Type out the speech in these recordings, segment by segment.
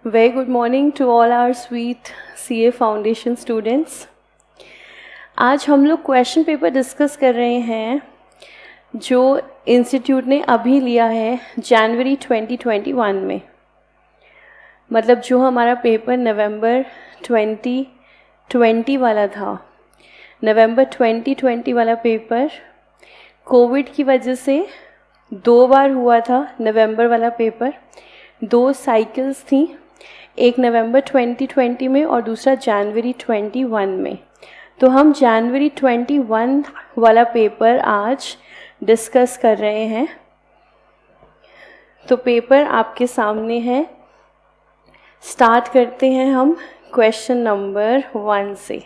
Very good morning to all our sweet CA Foundation students. आज हम लोग question paper discuss कर रहे हैं जो इंस्टीट्यूट ने अभी लिया है जनवरी 2021 में. मतलब जो हमारा पेपर नवंबर 2020 वाला था, नवंबर 2020 वाला पेपर कोविड की वजह से 2 बार हुआ था. नवंबर वाला पेपर 2 साइकिल्स थी, एक नवंबर 2020 में और दूसरा जनवरी 21 में. तो हम जनवरी 21 वाला पेपर आज डिस्कस कर रहे हैं. तो पेपर आपके सामने है. स्टार्ट करते हैं हम क्वेश्चन नंबर 1 से.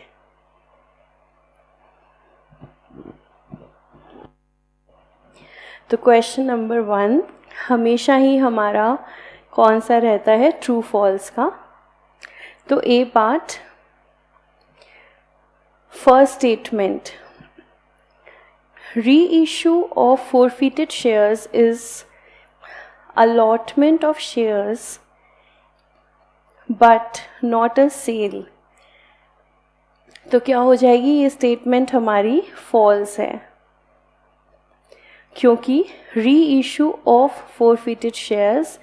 तो क्वेश्चन नंबर 1 हमेशा ही हमारा कौन सा रहता है, ट्रू फॉल्स का. तो A part, first statement, reissue of forfeited shares is allotment of shares but not a sale. तो क्या हो जाएगी, ये स्टेटमेंट हमारी फॉल्स है क्योंकि reissue of forfeited shares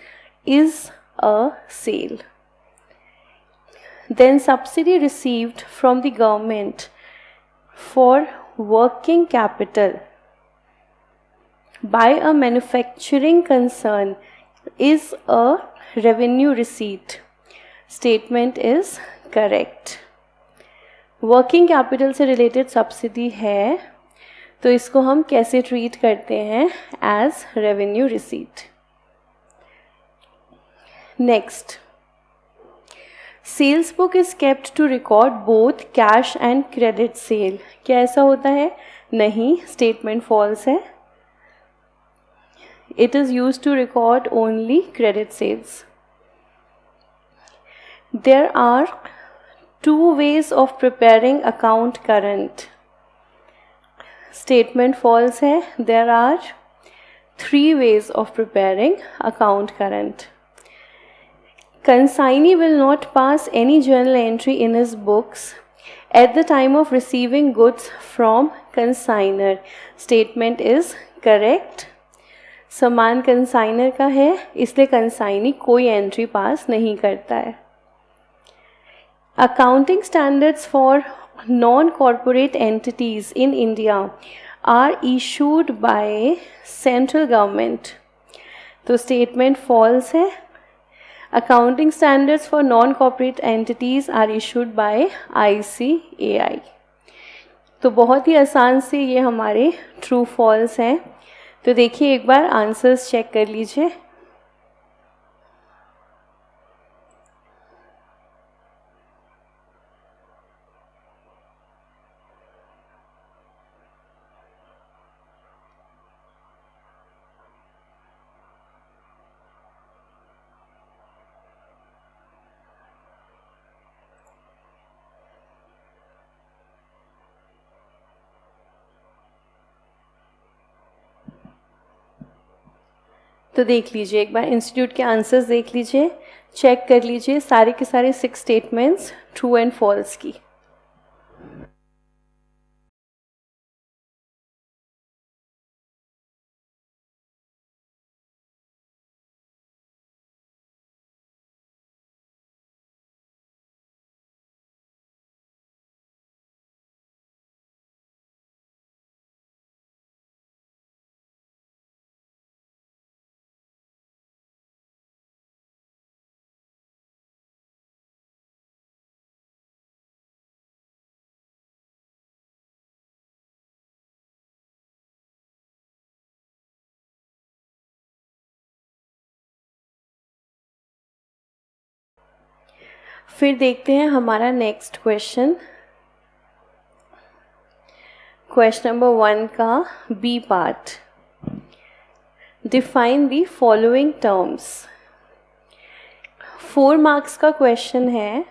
is a sale. Then subsidy received from the government for working capital by a manufacturing concern is a revenue receipt. Statement is correct. Working capital से related subsidy है, तो इसको हम कैसे treat करते हैं, as revenue receipt. Next, sales book is kept to record both cash and credit sale. क्या ऐसा होता है? नहीं, statement false है. It is used to record only credit sales. There are 2 ways of preparing account current. Statement false है. There are 3 ways of preparing account current. Consignee will not pass any journal entry in his books at the time of receiving goods from consignor. Statement is correct. सामान consignor का है, इसलिए consignee कोई entry पास नहीं करता है. Accounting standards for non-corporate entities in India are issued by central government. तो statement false है. Accounting standards for non-corporate entities are issued by ICAI. तो बहुत ही आसान से ये हमारे ट्रू फॉल्स हैं. तो देखिए एक बार आंसर्स चेक कर लीजिए. तो देख लीजिए एक बार, इंस्टीट्यूट के आंसर्स देख लीजिए, चेक कर लीजिए सारे के सारे 6 स्टेटमेंट्स ट्रू एंड फॉल्स की. फिर देखते हैं हमारा नेक्स्ट क्वेश्चन. क्वेश्चन नंबर 1 का B part, define the following terms. 4 marks का क्वेश्चन है.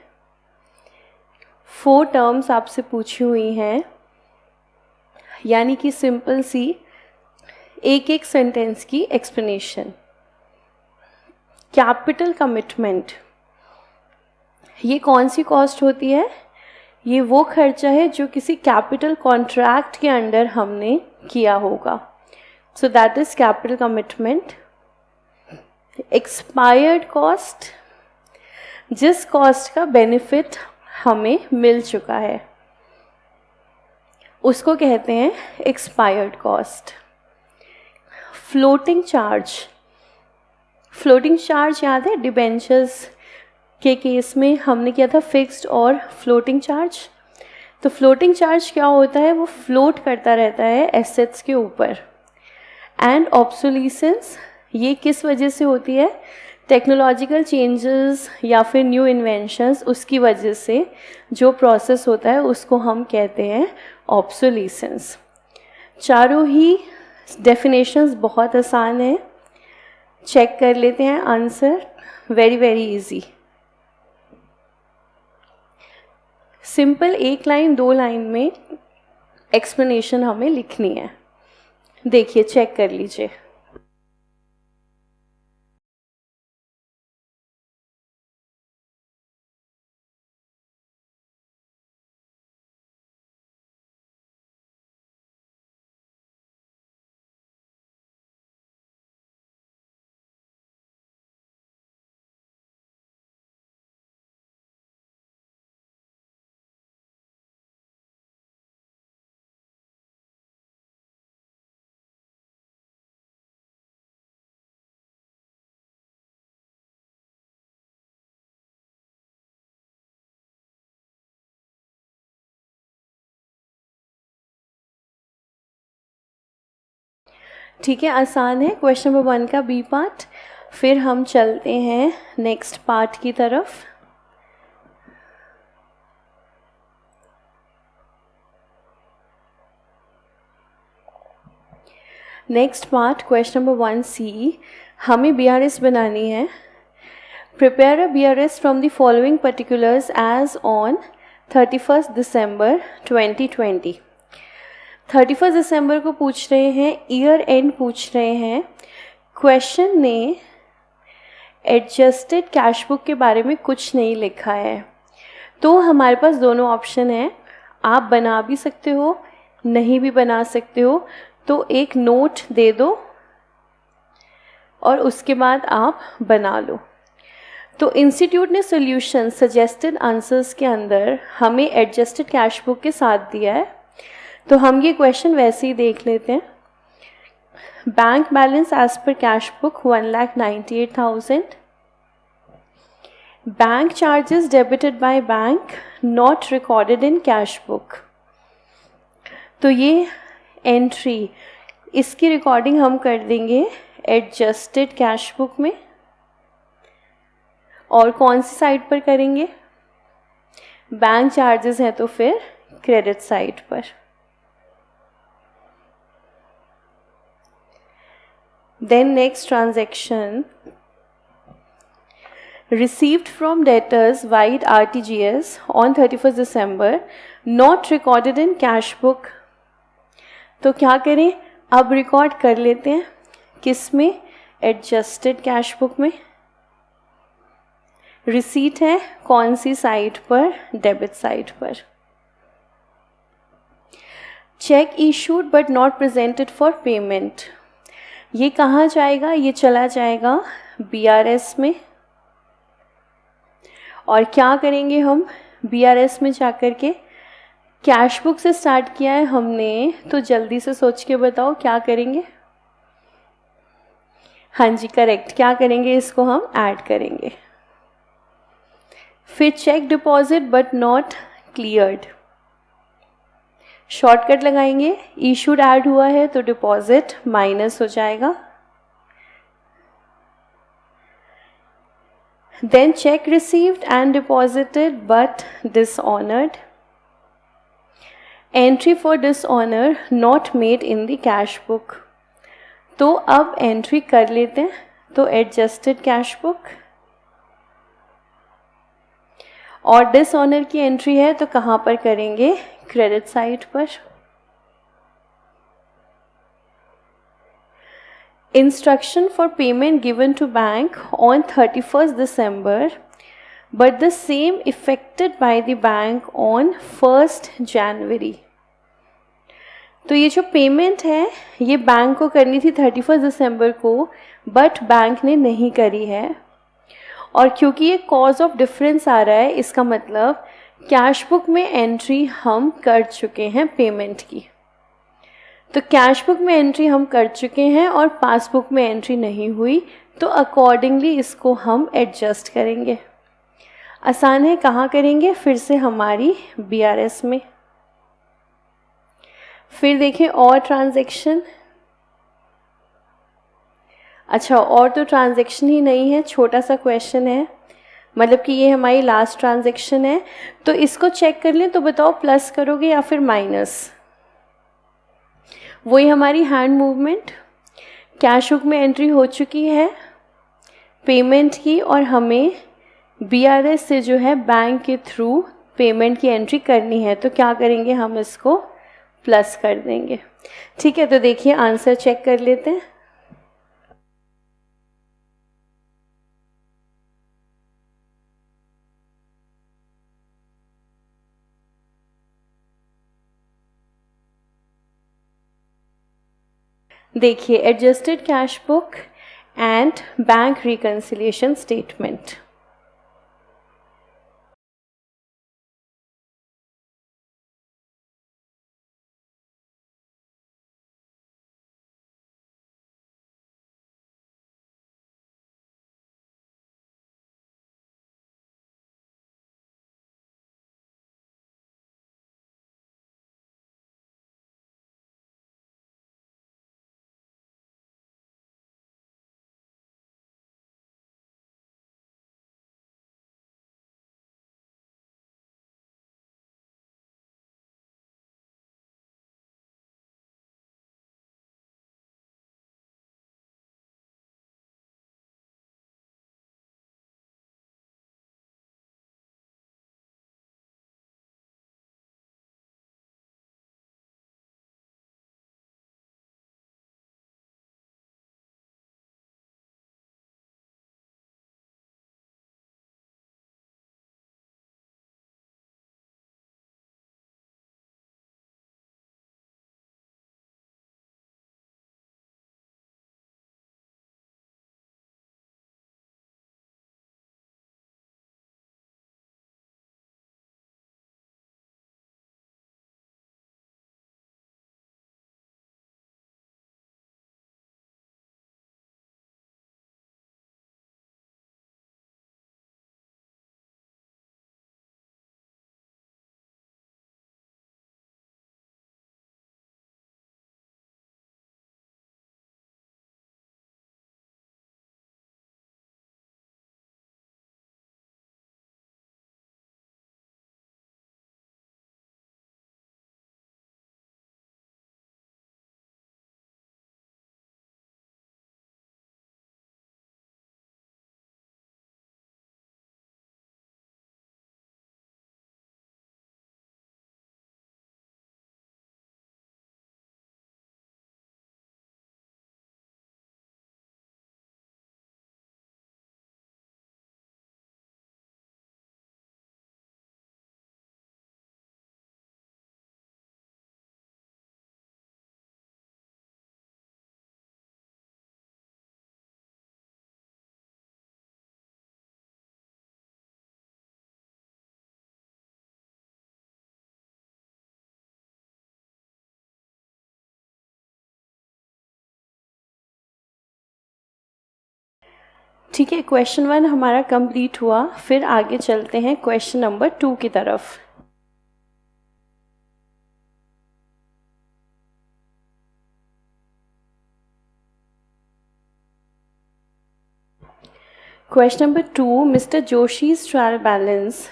4 टर्म्स आपसे पूछी हुई हैं, यानी कि सिंपल सी एक एक सेंटेंस की एक्सप्लेनेशन. कैपिटल कमिटमेंट ये कौन सी कॉस्ट होती है? ये वो खर्चा है जो किसी कैपिटल कॉन्ट्रैक्ट के अंडर हमने किया होगा. So that is capital commitment. Expired cost, जिस कॉस्ट का बेनिफिट हमें मिल चुका है उसको कहते हैं expired cost. Floating charge, floating charge याद है डिबेंचर्स के केस में हमने किया था फिक्स्ड और फ्लोटिंग चार्ज. तो फ्लोटिंग चार्ज क्या होता है? वो फ्लोट करता रहता है एसेट्स के ऊपर. एंड ऑब्सोलीसेंस ये किस वजह से होती है? टेक्नोलॉजिकल चेंजेस या फिर न्यू इन्वेंशंस, उसकी वजह से जो प्रोसेस होता है उसको हम कहते हैं ऑब्सोलीसेंस. चारों ही डेफिनेशंस बहुत आसान है. चेक कर लेते हैं answer. Very very easy. Simple 1 line 2 line में एक्सप्लेनेशन हमें लिखनी है. देखिए, चेक कर लीजिए. ठीक है, आसान है. क्वेश्चन नंबर 1 का बी पार्ट. फिर हम चलते हैं नेक्स्ट पार्ट की तरफ. Next part question number 1 C. हमें BRS बनानी है. Prepare a BRS from the following particulars as on 31 December 2020. 31 दिसंबर को पूछ रहे हैं, ईयर एंड पूछ रहे हैं. क्वेश्चन ने एडजस्टेड कैश बुक के बारे में कुछ नहीं लिखा है. तो हमारे पास दोनों ऑप्शन हैं. आप बना भी सकते हो, नहीं भी बना सकते हो. तो एक नोट दे दो और उसके बाद आप बना लो. तो इंस्टीट्यूट ने सॉल्यूशन सजेस्टेड आंसर्स के अंदर हमें एडजस्टेड कैश बुक के साथ दिया है. तो हम ये क्वेश्चन वैसे ही देख लेते हैं. बैंक बैलेंस एज पर cash book 1,98,000. Bank charges debited by bank not recorded in cash book. तो ये एंट्री, इसकी रिकॉर्डिंग हम कर देंगे एडजस्टेड कैश बुक में. और कौन सी साइड पर करेंगे? बैंक चार्जेस हैं तो फिर क्रेडिट साइड पर. Then next transaction, received from debtors via RTGS on 31st December, not recorded in cash book. तो क्या करें? अब रिकॉर्ड कर लेते हैं. किस में? एडजस्टेड कैश बुक में. रिसीट है कौन सी साइड पर? डेबिट साइड पर. Check issued but not presented for payment. ये कहाँ जाएगा? ये चला जाएगा BRS में. और क्या करेंगे हम BRS में जाकर के? कैश बुक से स्टार्ट किया है हमने, तो जल्दी से सोच के बताओ क्या करेंगे. हाँ जी, करेक्ट. क्या करेंगे? इसको हम ऐड करेंगे. फिर cheque deposit but not cleared. Shortcut लगाएंगे. इशूड ऐड हुआ है तो डिपॉजिट माइनस हो जाएगा. Then cheque received and deposited but dishonoured. Entry for dishonour not made in the cash book. तो अब एंट्री कर लेते हैं. तो एडजस्टेड कैश बुक. और डिसऑनर की एंट्री है तो कहाँ पर करेंगे? क्रेडिट साइड पर. Instruction for payment given to bank on 31st December but the same effected by the bank on 1st January. तो ये जो पेमेंट है ये बैंक को करनी थी 31 दिसंबर को, बट बैंक ने नहीं करी है, और क्योंकि ये कॉज ऑफ डिफरेंस आ रहा है इसका मतलब कैश बुक में एंट्री हम कर चुके हैं पेमेंट की। तो कैश बुक में एंट्री हम कर चुके हैं और पासबुक में एंट्री नहीं हुई, तो अकॉर्डिंगली इसको हम एडजस्ट करेंगे। आसान है, कहाँ करेंगे, फिर से हमारी BRS में। फिर देखें और ट्रांजैक्शन। अच्छा, और तो ट्रांजैक्शन ही नहीं है, छोटा सा क्वेश्चन है, मतलब कि ये हमारी लास्ट ट्रांजैक्शन है। तो इसको चेक कर लें, तो बताओ प्लस करोगे या फिर माइनस। वही हमारी हैंड मूवमेंट, कैश बुक में एंट्री हो चुकी है पेमेंट की, और हमें BRS से जो है बैंक के थ्रू पेमेंट की एंट्री करनी है, तो क्या करेंगे, हम इसको प्लस कर देंगे। ठीक है, तो देखिए आंसर चेक कर लेते हैं। देखिए adjusted cash book and bank reconciliation statement. ठीक है, क्वेश्चन 1 हमारा कंप्लीट हुआ। फिर आगे चलते हैं क्वेश्चन नंबर 2 की तरफ। Question number 2, Mr. Joshi's trial balance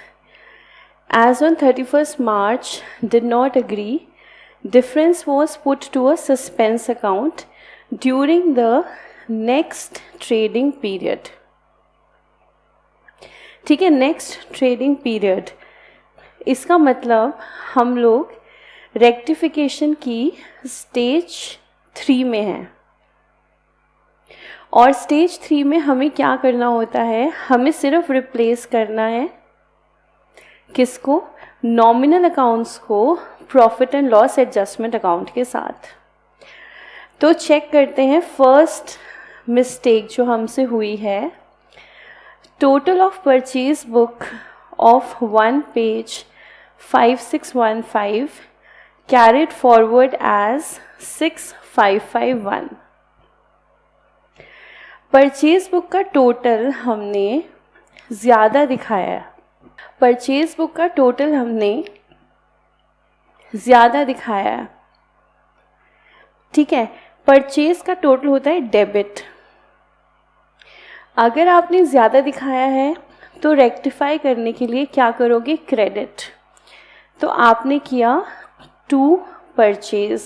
as on 31st March did not agree. Difference was put to a suspense account during the next trading period. ठीक है, नेक्स्ट ट्रेडिंग पीरियड, इसका मतलब हम लोग रेक्टिफिकेशन की stage 3 में हैं, और स्टेज 3 में हमें क्या करना होता है, हमें सिर्फ रिप्लेस करना है किसको, नॉमिनल अकाउंट्स को profit and loss adjustment account के साथ। तो चेक करते हैं फर्स्ट मिस्टेक जो हमसे हुई है, total of purchase book of 1 page 5615 carried forward as 6551। Purchase book का टोटल हमने ज़्यादा दिखाया है, परचेज बुक का टोटल हमने ज़्यादा दिखाया है, ठीक है। परचेज का टोटल होता है डेबिट। अगर आपने ज़्यादा दिखाया है तो रेक्टिफाई करने के लिए क्या करोगे, क्रेडिट। तो आपने किया टू परचेज,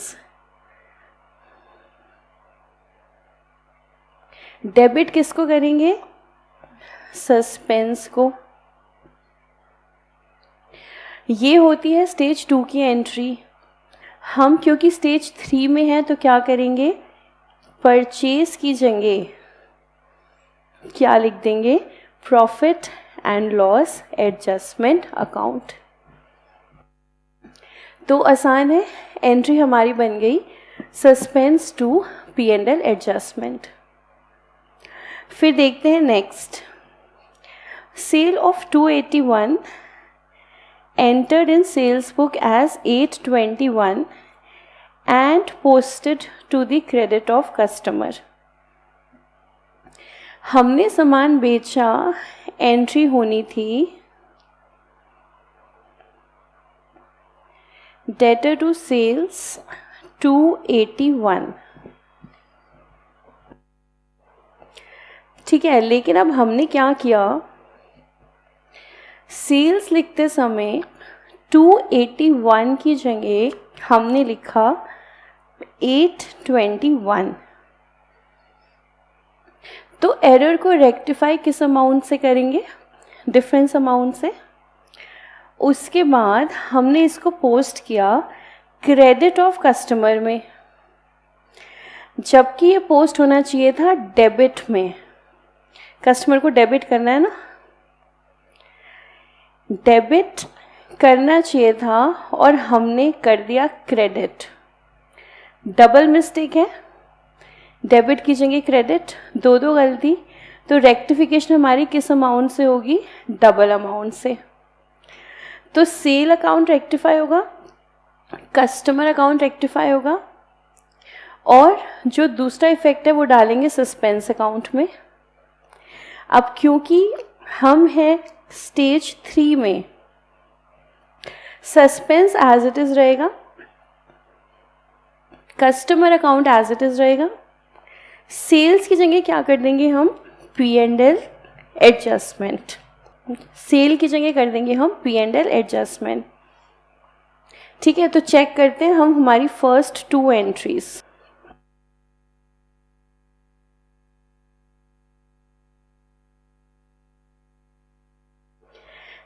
डेबिट किसको करेंगे, सस्पेंस को। ये होती है स्टेज 2 की एंट्री। हम क्योंकि स्टेज 3 में हैं तो क्या करेंगे, परचेज की जगह क्या लिख देंगे, profit and loss adjustment account. तो आसान है, एंट्री हमारी बन गई सस्पेंस टू P&L एडजस्टमेंट। फिर देखते हैं next, sale of 281 entered in sales book as 821 and posted to the credit of customer। हमने सामान बेचा, एंट्री होनी थी डेटर टू सेल्स 281, ठीक है। लेकिन अब हमने क्या किया, सेल्स लिखते समय 281 की जगह हमने लिखा 821। तो एरर को रेक्टिफाई किस अमाउंट से करेंगे, डिफरेंस अमाउंट से। उसके बाद हमने इसको पोस्ट किया क्रेडिट ऑफ कस्टमर में, जबकि ये पोस्ट होना चाहिए था डेबिट में। कस्टमर को डेबिट करना है ना, डेबिट करना चाहिए था और हमने कर दिया क्रेडिट। डबल मिस्टेक है, डेबिट की जगह क्रेडिट, दो गलती। तो रेक्टिफिकेशन हमारी किस अमाउंट से होगी, डबल अमाउंट से। तो सेल अकाउंट रेक्टिफाई होगा, कस्टमर अकाउंट रेक्टिफाई होगा, और जो दूसरा इफेक्ट है वो डालेंगे सस्पेंस अकाउंट में। अब क्योंकि हम हैं स्टेज 3 में, सस्पेंस एज इट इज रहेगा, customer account as it is रहेगा, सेल्स की जगह क्या कर देंगे हम, P&L एडजस्टमेंट। सेल की जगह कर देंगे हम P&L एडजस्टमेंट, ठीक है। तो चेक करते हैं हम हमारी फर्स्ट 2 एंट्रीज।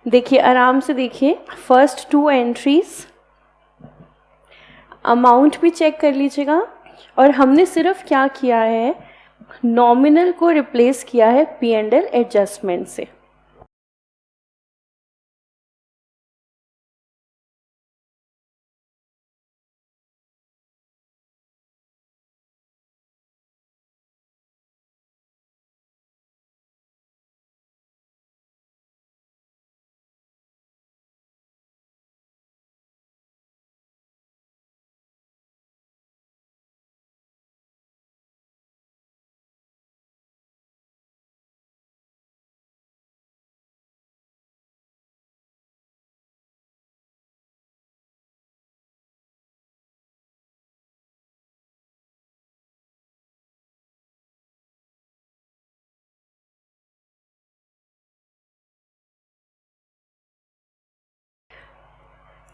देखिए आराम से देखिए, फर्स्ट 2 एंट्रीज, अमाउंट भी चेक कर लीजिएगा। और हमने सिर्फ क्या किया है, नॉमिनल को रिप्लेस किया है P&L एडजस्टमेंट से।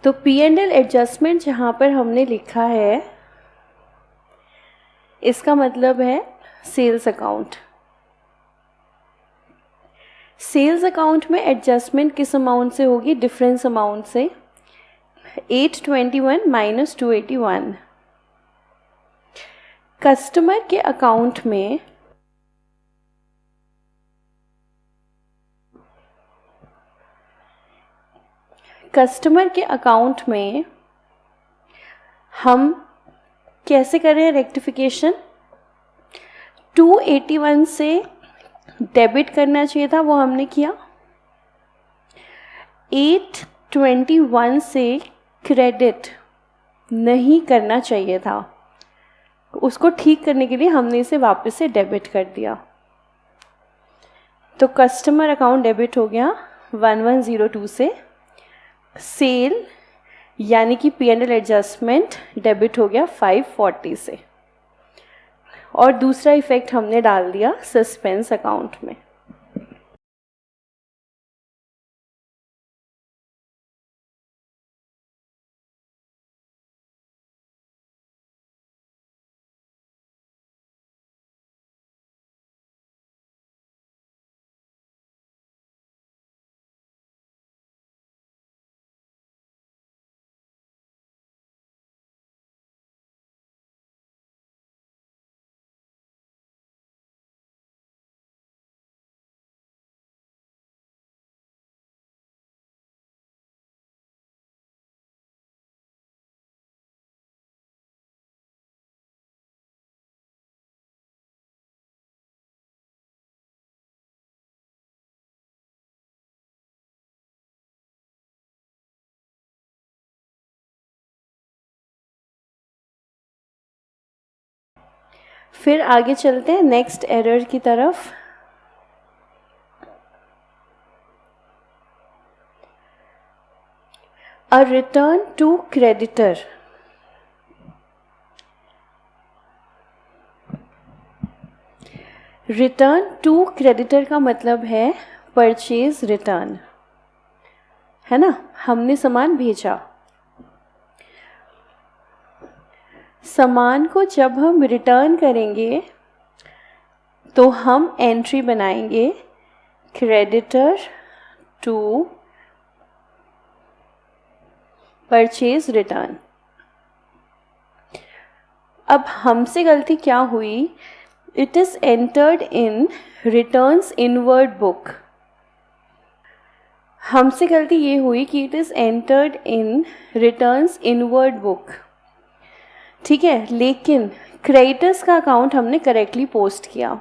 तो P&L एडजस्टमेंट जहाँ पर हमने लिखा है, इसका मतलब है सेल्स अकाउंट। सेल्स अकाउंट में एडजस्टमेंट किस अमाउंट से होगी, डिफरेंस अमाउंट से, 821 माइनस 281। कस्टमर के अकाउंट में कस्टमर के अकाउंट में हम कैसे करें रेक्टिफिकेशन? 281 से डेबिट करना चाहिए था, वो हमने किया। 821 से क्रेडिट नहीं करना चाहिए था, उसको ठीक करने के लिए हमने इसे वापस से डेबिट कर दिया। तो कस्टमर अकाउंट डेबिट हो गया 1102 से। सेल यानी कि P&L एडजस्टमेंट डेबिट हो गया 540 से। और दूसरा इफेक्ट हमने डाल दिया सस्पेंस अकाउंट में। फिर आगे चलते हैं नेक्स्ट एरर की तरफ। A return to creditor. Return to creditor का मतलब है परचेज रिटर्न, है ना? हमने सामान भेजा, सामान को जब हम रिटर्न करेंगे तो हम एंट्री बनाएंगे क्रेडिटर टू परचेज रिटर्न। अब हमसे गलती क्या हुई? It is entered in returns inward book. हमसे गलती ये हुई कि it is entered in returns inward book, ठीक है, लेकिन क्रेडिटर्स का अकाउंट हमने करेक्टली पोस्ट किया।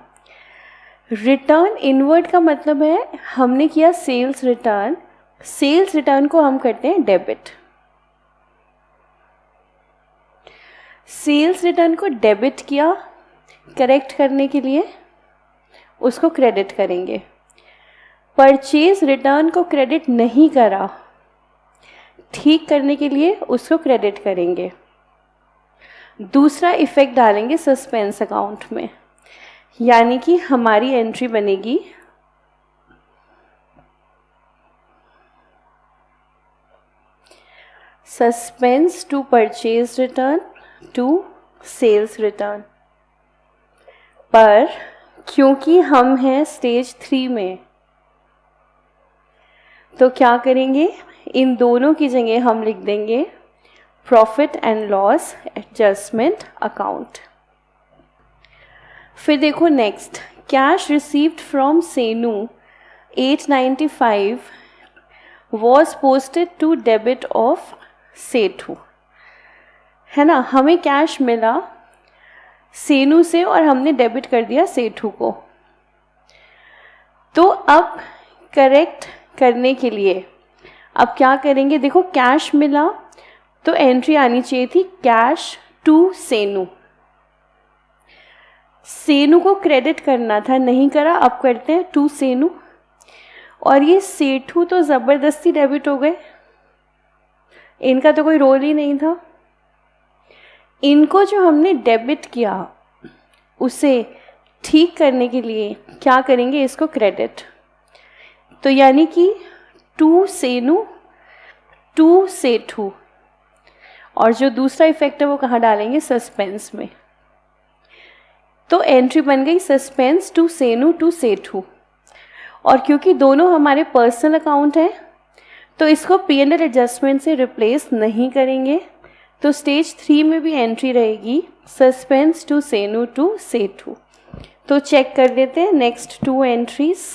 रिटर्न इनवर्ड का मतलब है हमने किया सेल्स रिटर्न, सेल्स रिटर्न को हम करते हैं डेबिट। सेल्स रिटर्न को डेबिट किया, करेक्ट करने के लिए उसको क्रेडिट करेंगे। परचेज रिटर्न को क्रेडिट नहीं करा, ठीक करने के लिए उसको क्रेडिट करेंगे। दूसरा इफेक्ट डालेंगे सस्पेंस अकाउंट में, यानी कि हमारी एंट्री बनेगी suspense to purchase return to sales return. पर क्योंकि हम हैं स्टेज 3 में, तो क्या करेंगे? इन दोनों की जगह हम लिख देंगे profit and loss adjustment account. फिर देखो next, cash received from Senu 895 was posted to debit of Sethu, है ना? हमें कैश मिला सेनू से और हमने डेबिट कर दिया सेठू को। तो अब करेक्ट करने के लिए अब क्या करेंगे? देखो कैश मिला तो एंट्री आनी चाहिए थी कैश टू सेनू। सेनू को क्रेडिट करना था, नहीं करा, अब करते हैं टू सेनू। और ये सेठू तो ज़बरदस्ती डेबिट हो गए, इनका तो कोई रोल ही नहीं था। इनको जो हमने डेबिट किया उसे ठीक करने के लिए क्या करेंगे? इसको क्रेडिट। तो यानी कि टू सेनू टू सेठू, और जो दूसरा इफेक्ट है वो कहाँ डालेंगे? सस्पेंस में। तो एंट्री बन गई suspense to Senu to Sethu. और क्योंकि दोनों हमारे पर्सनल अकाउंट हैं तो इसको P&L एडजस्टमेंट से रिप्लेस नहीं करेंगे, तो स्टेज 3 में भी एंट्री रहेगी suspense to Senu to Sethu. तो चेक कर लेते हैं नेक्स्ट 2 एंट्रीज।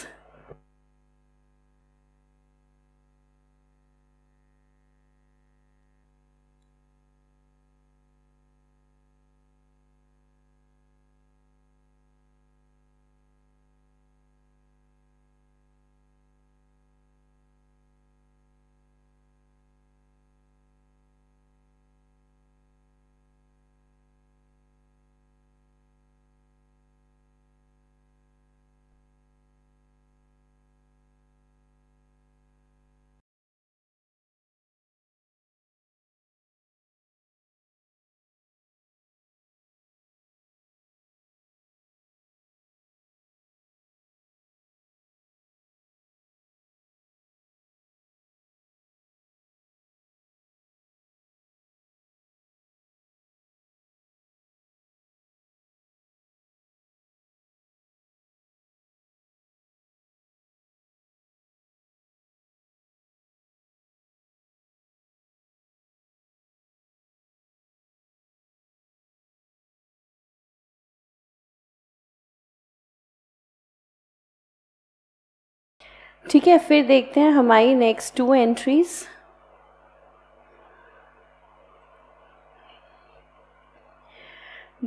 ठीक है, फिर देखते हैं हमारी next 2 entries.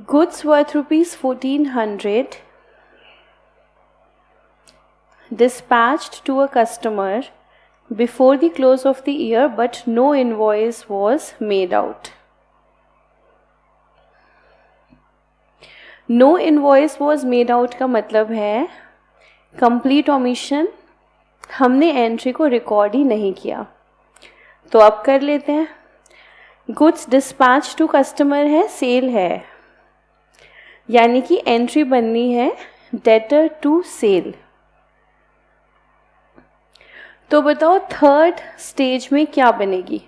Goods worth ₹1400 dispatched to a customer before the close of the year but no invoice was made out. No invoice was made out का मतलब है complete omission, हमने एंट्री को रिकॉर्ड ही नहीं किया। तो अब कर लेते हैं। गुड्स डिस्पैच टू कस्टमर है, सेल है, यानी कि एंट्री बननी है डेटर टू सेल। तो बताओ थर्ड स्टेज में क्या बनेगी?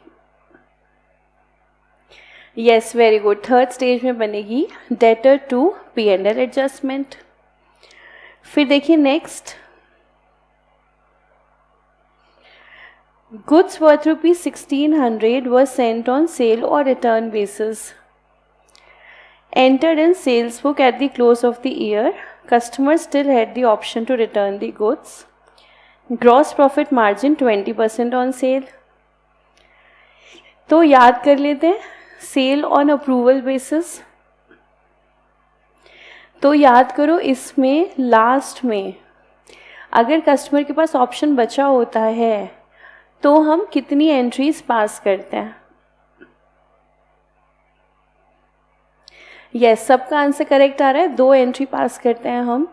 Yes, very good, third stage में बनेगी डेटर टू P&L एडजस्टमेंट। फिर देखिए next, goods worth ₹1600 were sent on sale or return basis. Entered in sales book at the close of the year. Customer still had the option to return the goods. Gross profit margin 20% on sale. तो याद कर लेते हैं, cell on approval basis. तो याद करो, इसमें last में अगर कस्टमर के पास ऑप्शन बचा होता है तो हम कितनी एंट्रीज पास करते हैं? यस, सबका आंसर करेक्ट आ रहा है, 2 एंट्री पास करते हैं हम।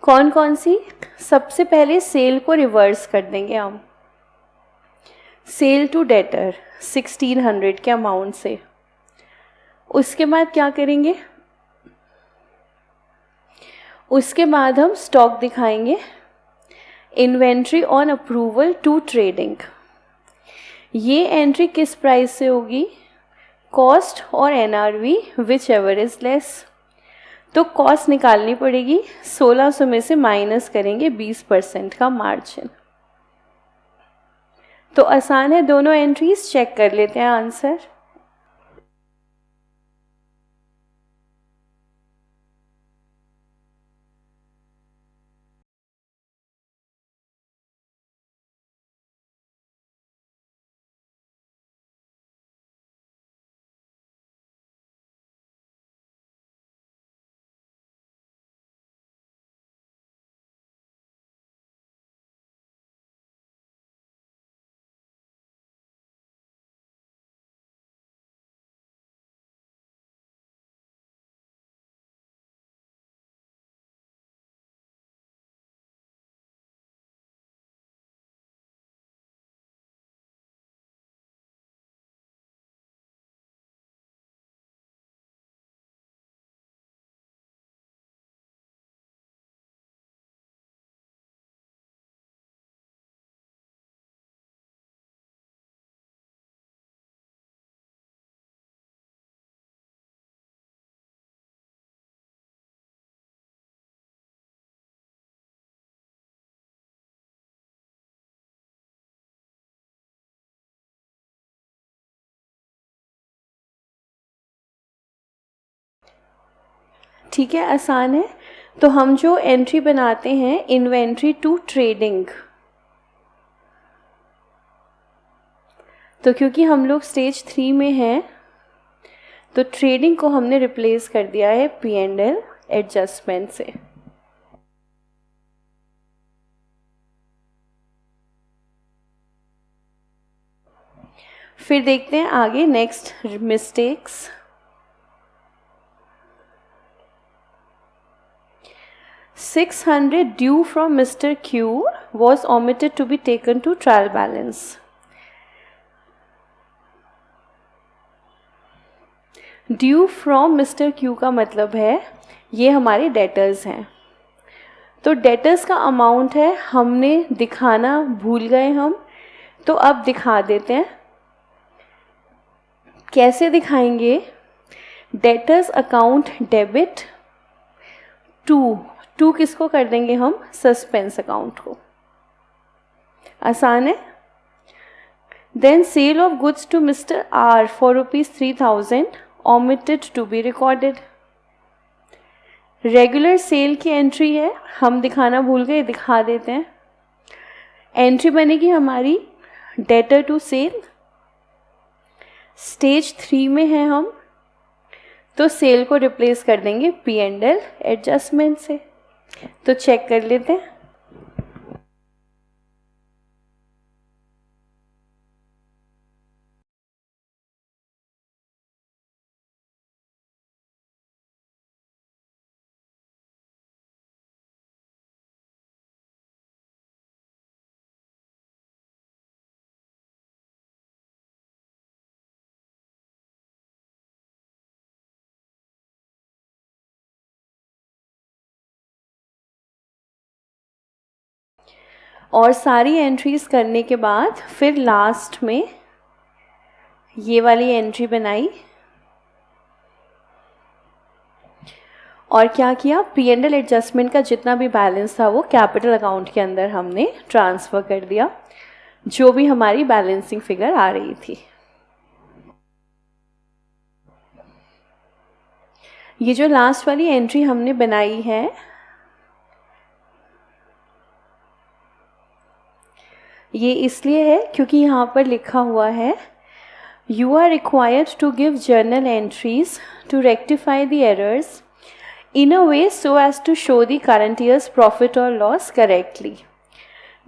कौन कौन सी? सबसे पहले सेल को रिवर्स कर देंगे हम, सेल टू डेटर 1600 के अमाउंट से। उसके बाद क्या करेंगे? उसके बाद हम स्टॉक दिखाएंगे, inventory on approval to trading. ये एंट्री किस प्राइस से होगी? कॉस्ट और NRV whichever is less. तो कॉस्ट निकालनी पड़ेगी, 1600 में से माइनस करेंगे 20% का मार्जिन। तो आसान है, दोनों एंट्रीज चेक कर लेते हैं आंसर। ठीक है, आसान है। तो हम जो एंट्री बनाते हैं इन्वेंट्री टू ट्रेडिंग, तो क्योंकि हम लोग स्टेज 3 में हैं तो ट्रेडिंग को हमने रिप्लेस कर दिया है P&L एडजस्टमेंट से। फिर देखते हैं आगे next mistakes. $600 due from Mr. Q was omitted to be taken to trial balance. Due from mister Q का मतलब है ये हमारे डेटर्स हैं। तो डेटर्स का अमाउंट है, हमने दिखाना भूल गए हम, तो अब दिखा देते हैं। कैसे दिखाएंगे? डेटर्स अकाउंट डेबिट टू किसको कर देंगे हम? सस्पेंस अकाउंट को। आसान है। Then sale of goods to mister R for ₹3000 omitted to be recorded. Regular sale की एंट्री है, हम दिखाना भूल गए, दिखा देते हैं। एंट्री बनेगी हमारी डेटर टू सेल। स्टेज 3 में है हम, तो सेल को रिप्लेस कर देंगे P&L एडजस्टमेंट से। तो चेक कर लेते हैं। और सारी एंट्रीज करने के बाद फिर लास्ट में ये वाली एंट्री बनाई और क्या किया, P&L एडजस्टमेंट का जितना भी बैलेंस था वो कैपिटल अकाउंट के अंदर हमने ट्रांसफ़र कर दिया, जो भी हमारी बैलेंसिंग फिगर आ रही थी। ये जो लास्ट वाली एंट्री हमने बनाई है, ये इसलिए है क्योंकि यहाँ पर लिखा हुआ है you are required to give journal entries to rectify the errors in a way so as to show the current year's profit और लॉस करेक्टली।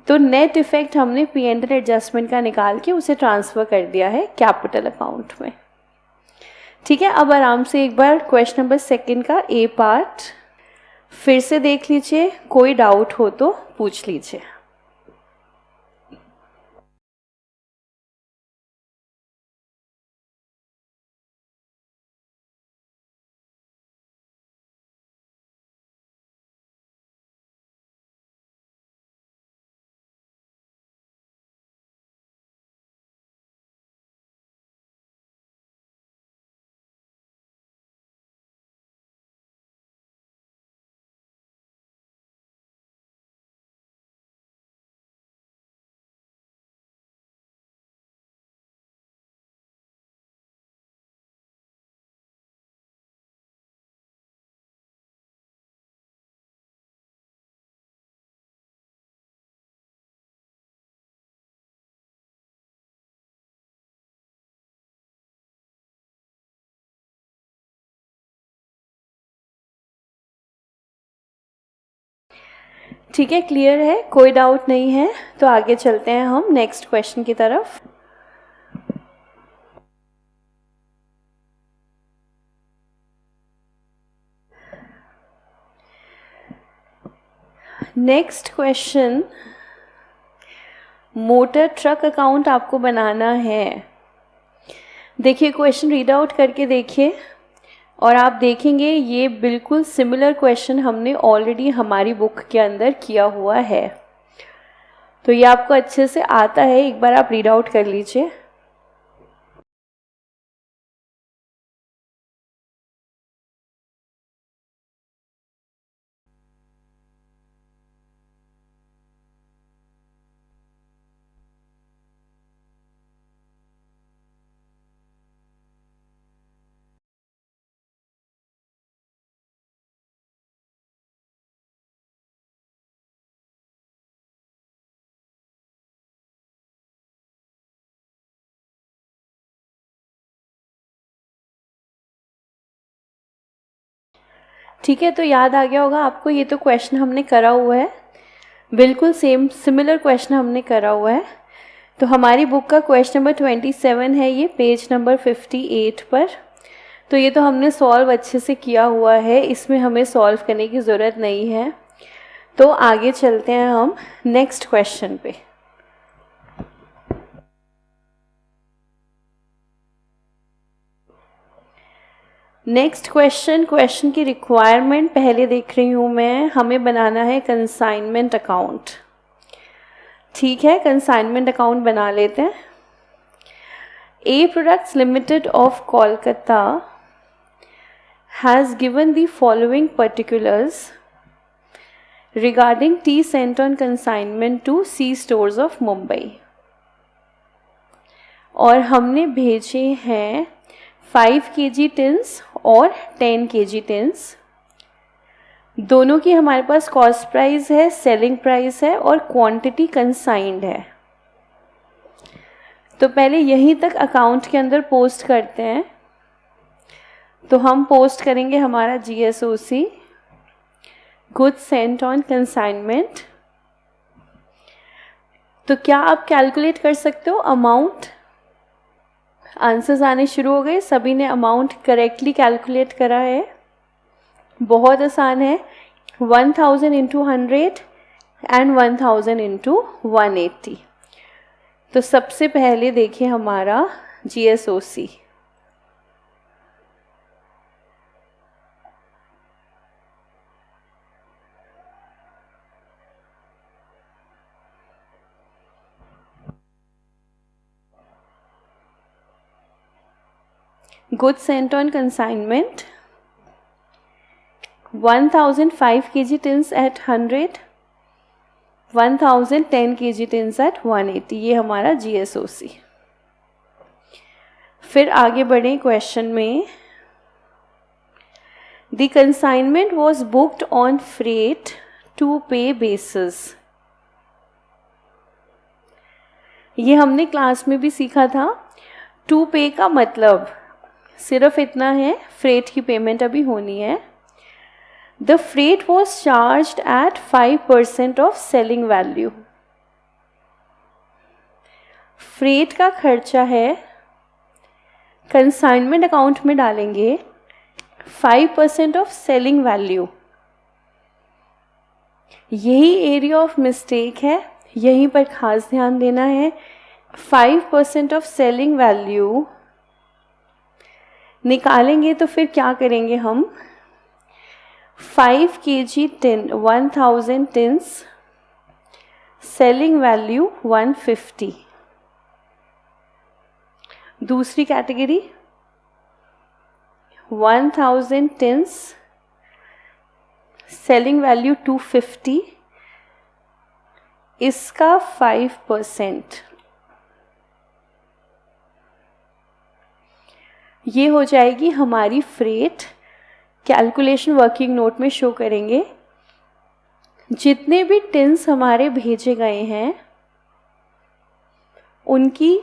तो नेट इफेक्ट हमने P&L एडजस्टमेंट का निकाल के उसे ट्रांसफ़र कर दिया है कैपिटल अकाउंट में। ठीक है, अब आराम से एक बार क्वेश्चन नंबर 2 का ए पार्ट फिर से देख लीजिए, कोई डाउट हो तो पूछ लीजिए। ठीक है, क्लियर है, कोई डाउट नहीं है, तो आगे चलते हैं हम नेक्स्ट क्वेश्चन की तरफ। Next question, motor truck account आपको बनाना है। देखिए क्वेश्चन रीड आउट करके देखिए और आप देखेंगे ये बिल्कुल सिमिलर क्वेश्चन हमने ऑलरेडी हमारी बुक के अंदर किया हुआ है, तो ये आपको अच्छे से आता है, एक बार आप रीड आउट कर लीजिए। ठीक है, तो याद आ गया होगा आपको, ये तो क्वेश्चन हमने करा हुआ है, बिल्कुल सेम सिमिलर क्वेश्चन हमने करा हुआ है। तो हमारी बुक का क्वेश्चन नंबर 27 है ये, पेज नंबर 58 पर। तो ये तो हमने सॉल्व अच्छे से किया हुआ है, इसमें हमें सॉल्व करने की ज़रूरत नहीं है। तो आगे चलते हैं हम नेक्स्ट क्वेश्चन पे। नेक्स्ट क्वेश्चन की रिक्वायरमेंट पहले देख रही हूँ मैं, हमें बनाना है कंसाइनमेंट अकाउंट। ठीक है, कंसाइनमेंट अकाउंट बना लेते हैं। A Products Limited of Kolkata has given the following particulars regarding tea sent on consignment to C stores of Mumbai। और हमने भेजे हैं 5 kg टिन्स और 10 kg टिन्स दोनों की हमारे पास कॉस्ट प्राइस है, सेलिंग प्राइस है और क्वांटिटी कंसाइंड है। तो पहले यहीं तक अकाउंट के अंदर पोस्ट करते हैं। तो हम पोस्ट करेंगे हमारा GSOC, goods Saint on consignment. तो क्या आप कैलकुलेट कर सकते हो अमाउंट? आंसर्स आने शुरू हो गए, सभी ने अमाउंट करेक्टली कैलकुलेट करा है। बहुत आसान है, 1000 इंटू 100 एंड 1000 इंटू 180। तो सबसे पहले देखिए हमारा GSOC। Goods sent on consignment 1005 kg tins at 100, 1010 kg tins at 180। ये हमारा GSOC। फिर आगे बढ़े क्वेश्चन में। The consignment was booked on freight to pay basis। ये हमने क्लास में भी सीखा था। टू पे का मतलब सिर्फ इतना है, फ्रेट की पेमेंट अभी होनी है। The freight was charged at 5% of selling value. Freight का खर्चा है, कंसाइनमेंट अकाउंट में डालेंगे 5% ऑफ सेलिंग वैल्यू। यही एरिया ऑफ मिस्टेक है, यहीं पर खास ध्यान देना है। 5% ऑफ सेलिंग वैल्यू निकालेंगे तो फिर क्या करेंगे हम? 5 kg tin 1000 tins, selling value 150। दूसरी कैटेगरी 1000 टिन्स, सेलिंग वैल्यू 250, इसका 5%। ये हो जाएगी हमारी फ्रेट। कैलकुलेशन वर्किंग नोट में शो करेंगे। जितने भी टिन्स हमारे भेजे गए हैं उनकी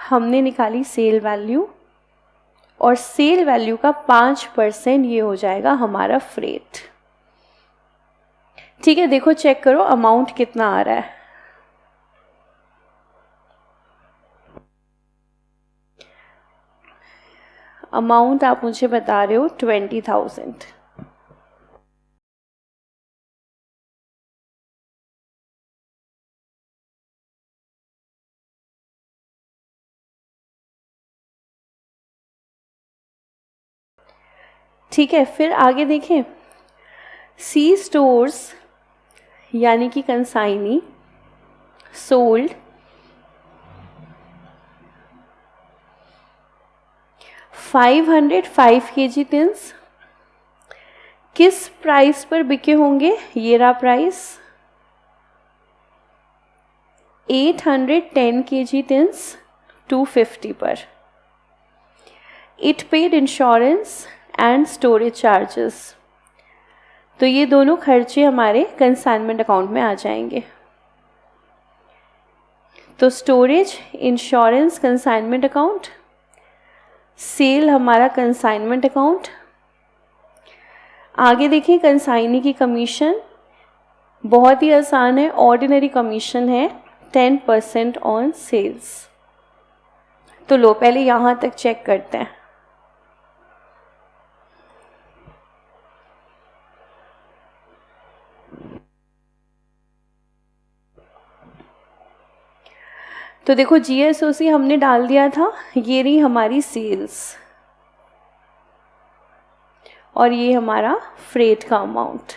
हमने निकाली सेल वैल्यू, और सेल वैल्यू का 5% ये हो जाएगा हमारा फ्रेट। ठीक है, देखो चेक करो अमाउंट कितना आ रहा है। अमाउंट आप मुझे बता रहे हो 20,000। ठीक है, फिर आगे देखें। सी स्टोर्स यानी कि कंसाइनी सोल्ड 505 kg टिन्स। किस प्राइस पर बिके होंगे? ये रहा प्राइस, 810 kg टिन्स 250 पर। It paid insurance and storage charges. तो ये दोनों खर्चे हमारे कंसाइनमेंट अकाउंट में आ जाएंगे। तो storage, insurance consignment account, sale हमारा कंसाइनमेंट अकाउंट। आगे देखिए कंसाइनी की कमीशन बहुत ही आसान है, ऑर्डिनरी कमीशन है 10% ऑन सेल्स। तो लो पहले यहाँ तक चेक करते हैं। तो देखो GSOC हमने डाल दिया था, ये रही हमारी सेल्स और ये हमारा फ्रेट का अमाउंट।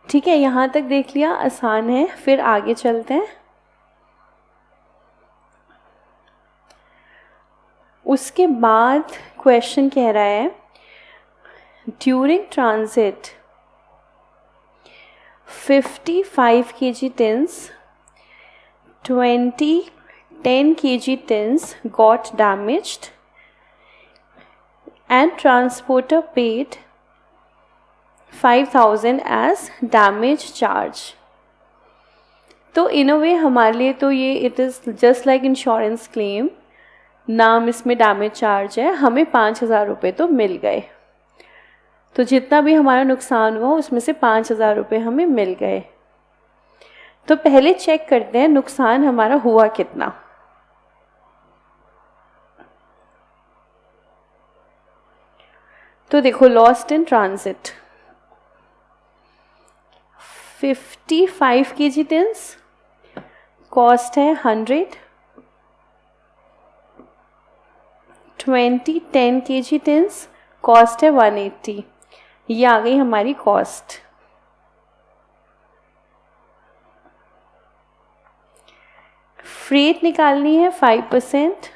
ठीक है, यहाँ तक देख लिया, आसान है। फिर आगे चलते हैं। उसके बाद क्वेश्चन कह रहा है during transit 55 kg tins 10 kg tins got damaged and transporter paid 5,000 as damage charge। तो इन अ वे हमारे लिए तो ये it is just like insurance claim, नाम इसमें डैमेज चार्ज है, हमें 5,000 रुपये तो मिल गए। तो जितना भी हमारा नुकसान हुआ उसमें से 5,000 रुपये हमें मिल गए। तो पहले चेक करते हैं नुकसान हमारा हुआ कितना। तो देखो, lost in transit 55 kg tins, cost है 100, 10 kg टिन्स, कॉस्ट है 180। ये आ गई हमारी कॉस्ट। फ्रेट निकालनी है 5%।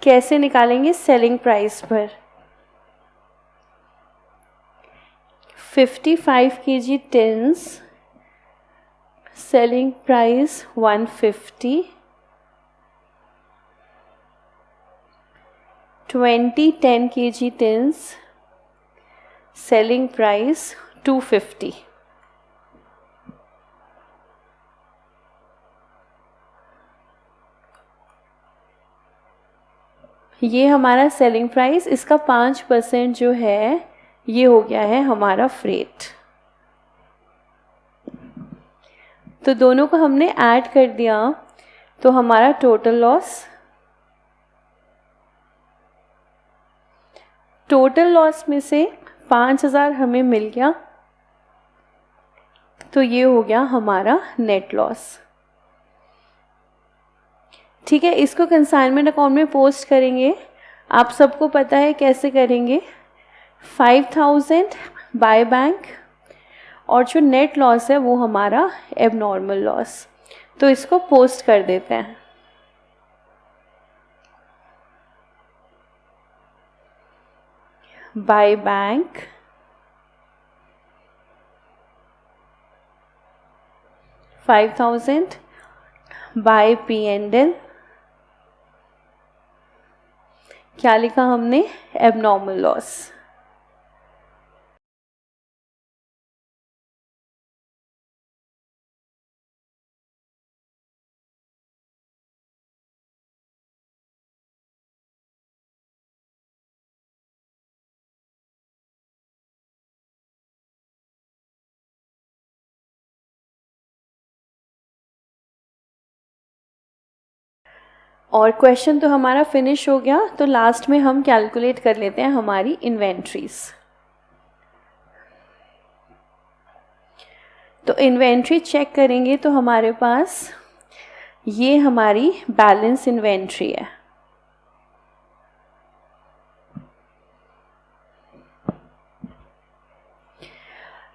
कैसे निकालेंगे? सेलिंग प्राइस पर। 55 kg tins, selling price 150, 10 kg tins, selling price 250। ये हमारा सेलिंग प्राइस, इसका 5% जो है ये हो गया है हमारा फ्रेट। तो दोनों को हमने ऐड कर दिया तो हमारा टोटल लॉस में से 5,000 हमें मिल गया, तो ये हो गया हमारा नेट लॉस। ठीक है, इसको कंसाइनमेंट अकाउंट में पोस्ट करेंगे। आप सबको पता है कैसे करेंगे। 5,000 बाय बैंक और जो नेट लॉस है वो हमारा एबनॉर्मल लॉस। तो इसको पोस्ट कर देते हैं। बाय बैंक $5,000 बाय P&L, क्या लिखा हमने? Abnormal loss. और क्वेश्चन तो हमारा फिनिश हो गया। तो लास्ट में हम कैलकुलेट कर लेते हैं हमारी इन्वेंट्रीज। तो इन्वेंट्री चेक करेंगे तो हमारे पास ये हमारी बैलेंस इन्वेंट्री है।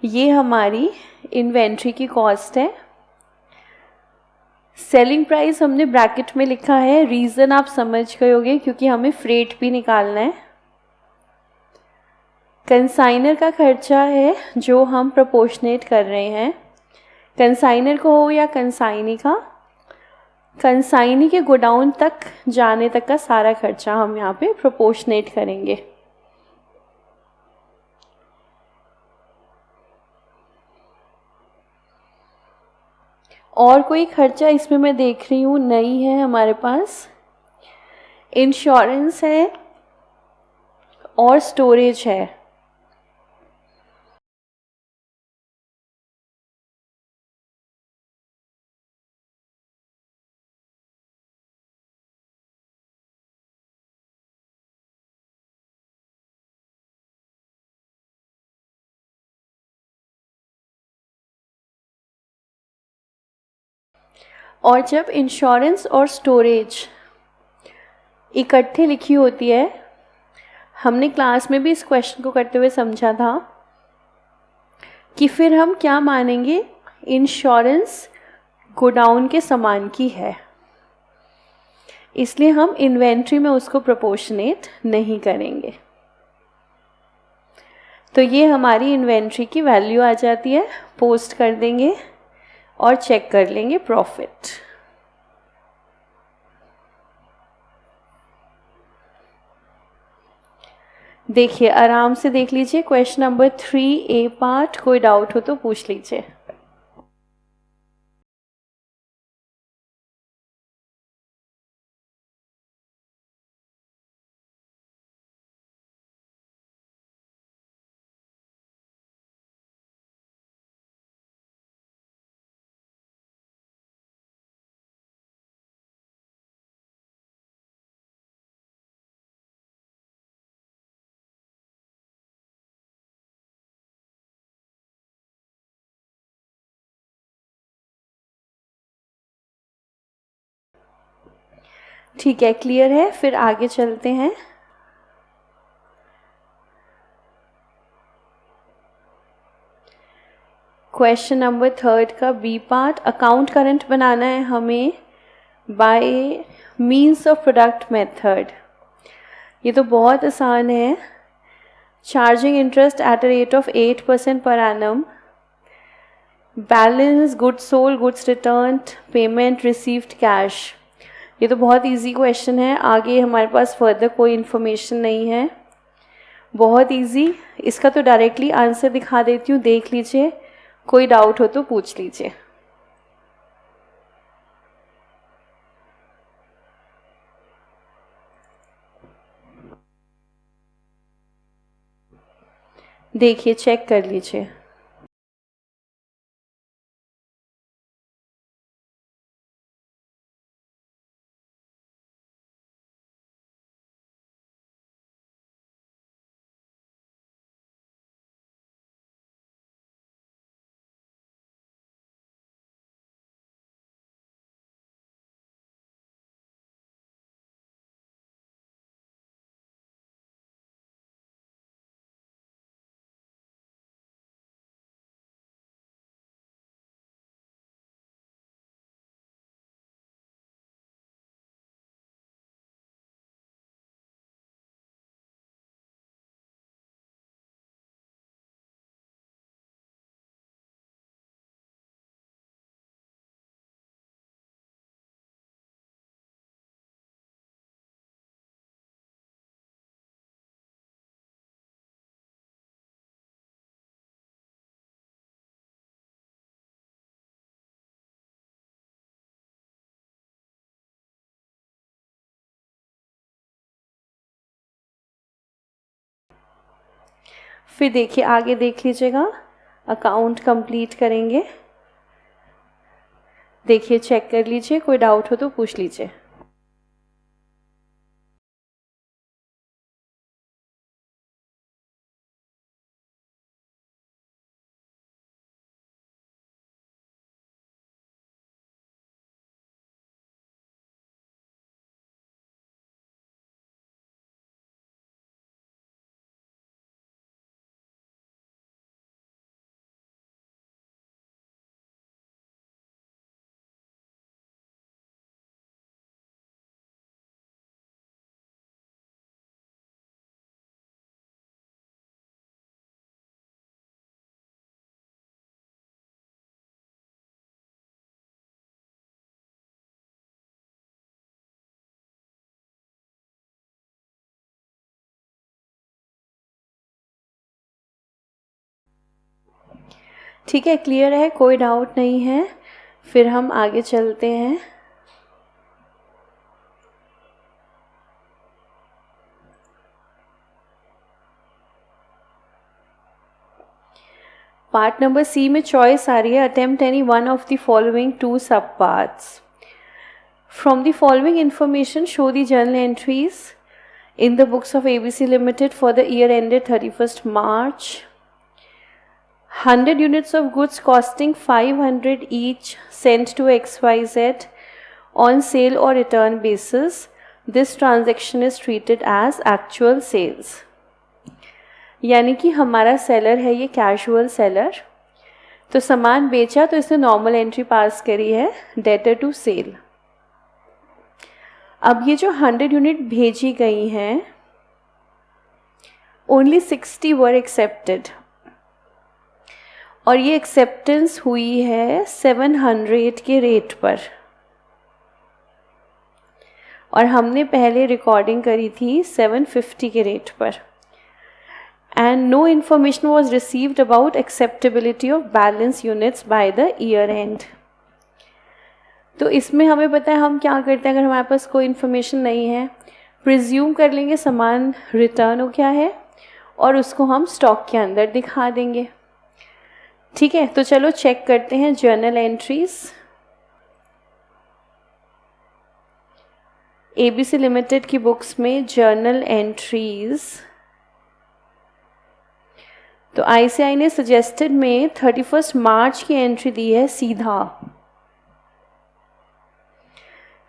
ये हमारी इन्वेंट्री की कॉस्ट है। सेलिंग प्राइस हमने ब्रैकेट में लिखा है, रीज़न आप समझ गए होंगे क्योंकि हमें फ्रेट भी निकालना है। कंसाइनर का खर्चा है जो हम प्रोपोर्शनेट कर रहे हैं, कंसाइनर को हो या कंसाइनी का। कंसाइनी के गोडाउन तक जाने तक का सारा खर्चा हम यहाँ पे प्रोपोर्शनेट करेंगे। और कोई खर्चा इसमें मैं देख रही हूँ नहीं है हमारे पास। इंश्योरेंस है और स्टोरेज है। और जब इंश्योरेंस और स्टोरेज इकट्ठे लिखी होती है, हमने क्लास में भी इस क्वेश्चन को करते हुए समझा था, कि फिर हम क्या मानेंगे, इंश्योरेंस गोडाउन के सामान की है, इसलिए हम इन्वेंट्री में उसको प्रोपोर्शनेट नहीं करेंगे। तो ये हमारी इन्वेंट्री की वैल्यू आ जाती है, पोस्ट कर देंगे और चेक कर लेंगे प्रॉफिट। देखिए आराम से देख लीजिए क्वेश्चन नंबर 3A पार्ट, कोई डाउट हो तो पूछ लीजिए। ठीक है, क्लियर है, फिर आगे चलते हैं। क्वेश्चन नंबर 3 का बी पार्ट, अकाउंट करंट बनाना है हमें bye means of product method. ये तो बहुत आसान है, charging interest at a rate of 8% per annum, balance goods sold, goods return, payment received cash. ये तो बहुत इजी क्वेश्चन है, आगे हमारे पास फर्दर कोई इन्फॉर्मेशन नहीं है, बहुत इजी। इसका तो डायरेक्टली आंसर दिखा देती हूँ, देख लीजिए, कोई डाउट हो तो पूछ लीजिए। देखिए चेक कर लीजिए। फिर देखिए आगे देख लीजिएगा, अकाउंट कंप्लीट करेंगे। देखिए चेक कर लीजिए, कोई डाउट हो तो पूछ लीजिए। ठीक है, क्लियर है, कोई डाउट नहीं है, फिर हम आगे चलते हैं। पार्ट नंबर सी में चॉइस आ रही है, attempt any one of the following two sub parts. From the following information show the journal entries in the books of ABC Limited for the year ended 31st March. 100 units of goods costing 500 each sent to XYZ on sale or return basis. This transaction is treated as actual sales. यानी कि हमारा seller है ये casual seller, तो सामान बेचा तो इसने नॉर्मल एंट्री पास करी है, डेटर टू सेल। अब ये जो 100 यूनिट भेजी गई हैं, ओनली 60 वर एक्सेप्टेड, और ये एक्सेप्टेंस हुई है 700 के रेट पर, और हमने पहले रिकॉर्डिंग करी थी 750 के रेट पर। And no information was received about acceptability of balance units by the year end. तो इसमें हमें पता है हम क्या करते हैं, अगर हमारे पास कोई इन्फॉर्मेशन नहीं है, प्रिज्यूम कर लेंगे सामान रिटर्न हो गया है और उसको हम स्टॉक के अंदर दिखा देंगे। ठीक है, तो चलो चेक करते हैं जर्नल एंट्रीज। एबीसी लिमिटेड की बुक्स में जर्नल एंट्रीज, तो आईसीआई ने सजेस्टेड में 31 मार्च की एंट्री दी है सीधा,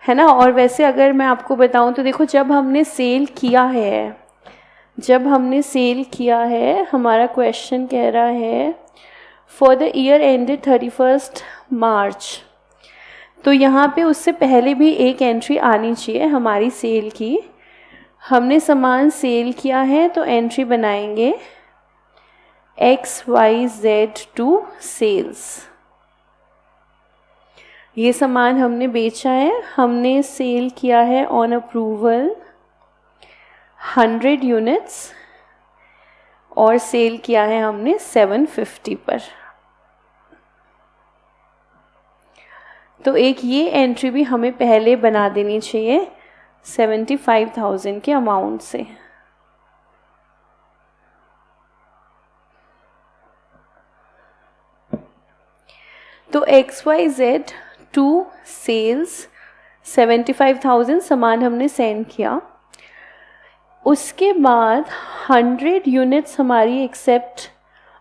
है ना। और वैसे अगर मैं आपको बताऊं तो देखो, जब हमने सेल किया है, हमारा क्वेश्चन कह रहा है फॉर द ईयर एंडेड 31 मार्च, तो यहाँ पे उससे पहले भी एक एंट्री आनी चाहिए हमारी सेल की। हमने सामान सेल किया है तो एंट्री बनाएंगे XYZ टू सेल्स। ये सामान हमने बेचा है, हमने सेल किया है ऑन अप्रूवल 100 यूनिट्स, और सेल किया है हमने 750 पर। तो एक ये एंट्री भी हमें पहले बना देनी चाहिए 75,000 के अमाउंट से। तो XYZ टू सेल्स 75,000 सामान हमने सेंड किया, उसके बाद 100 यूनिट्स हमारी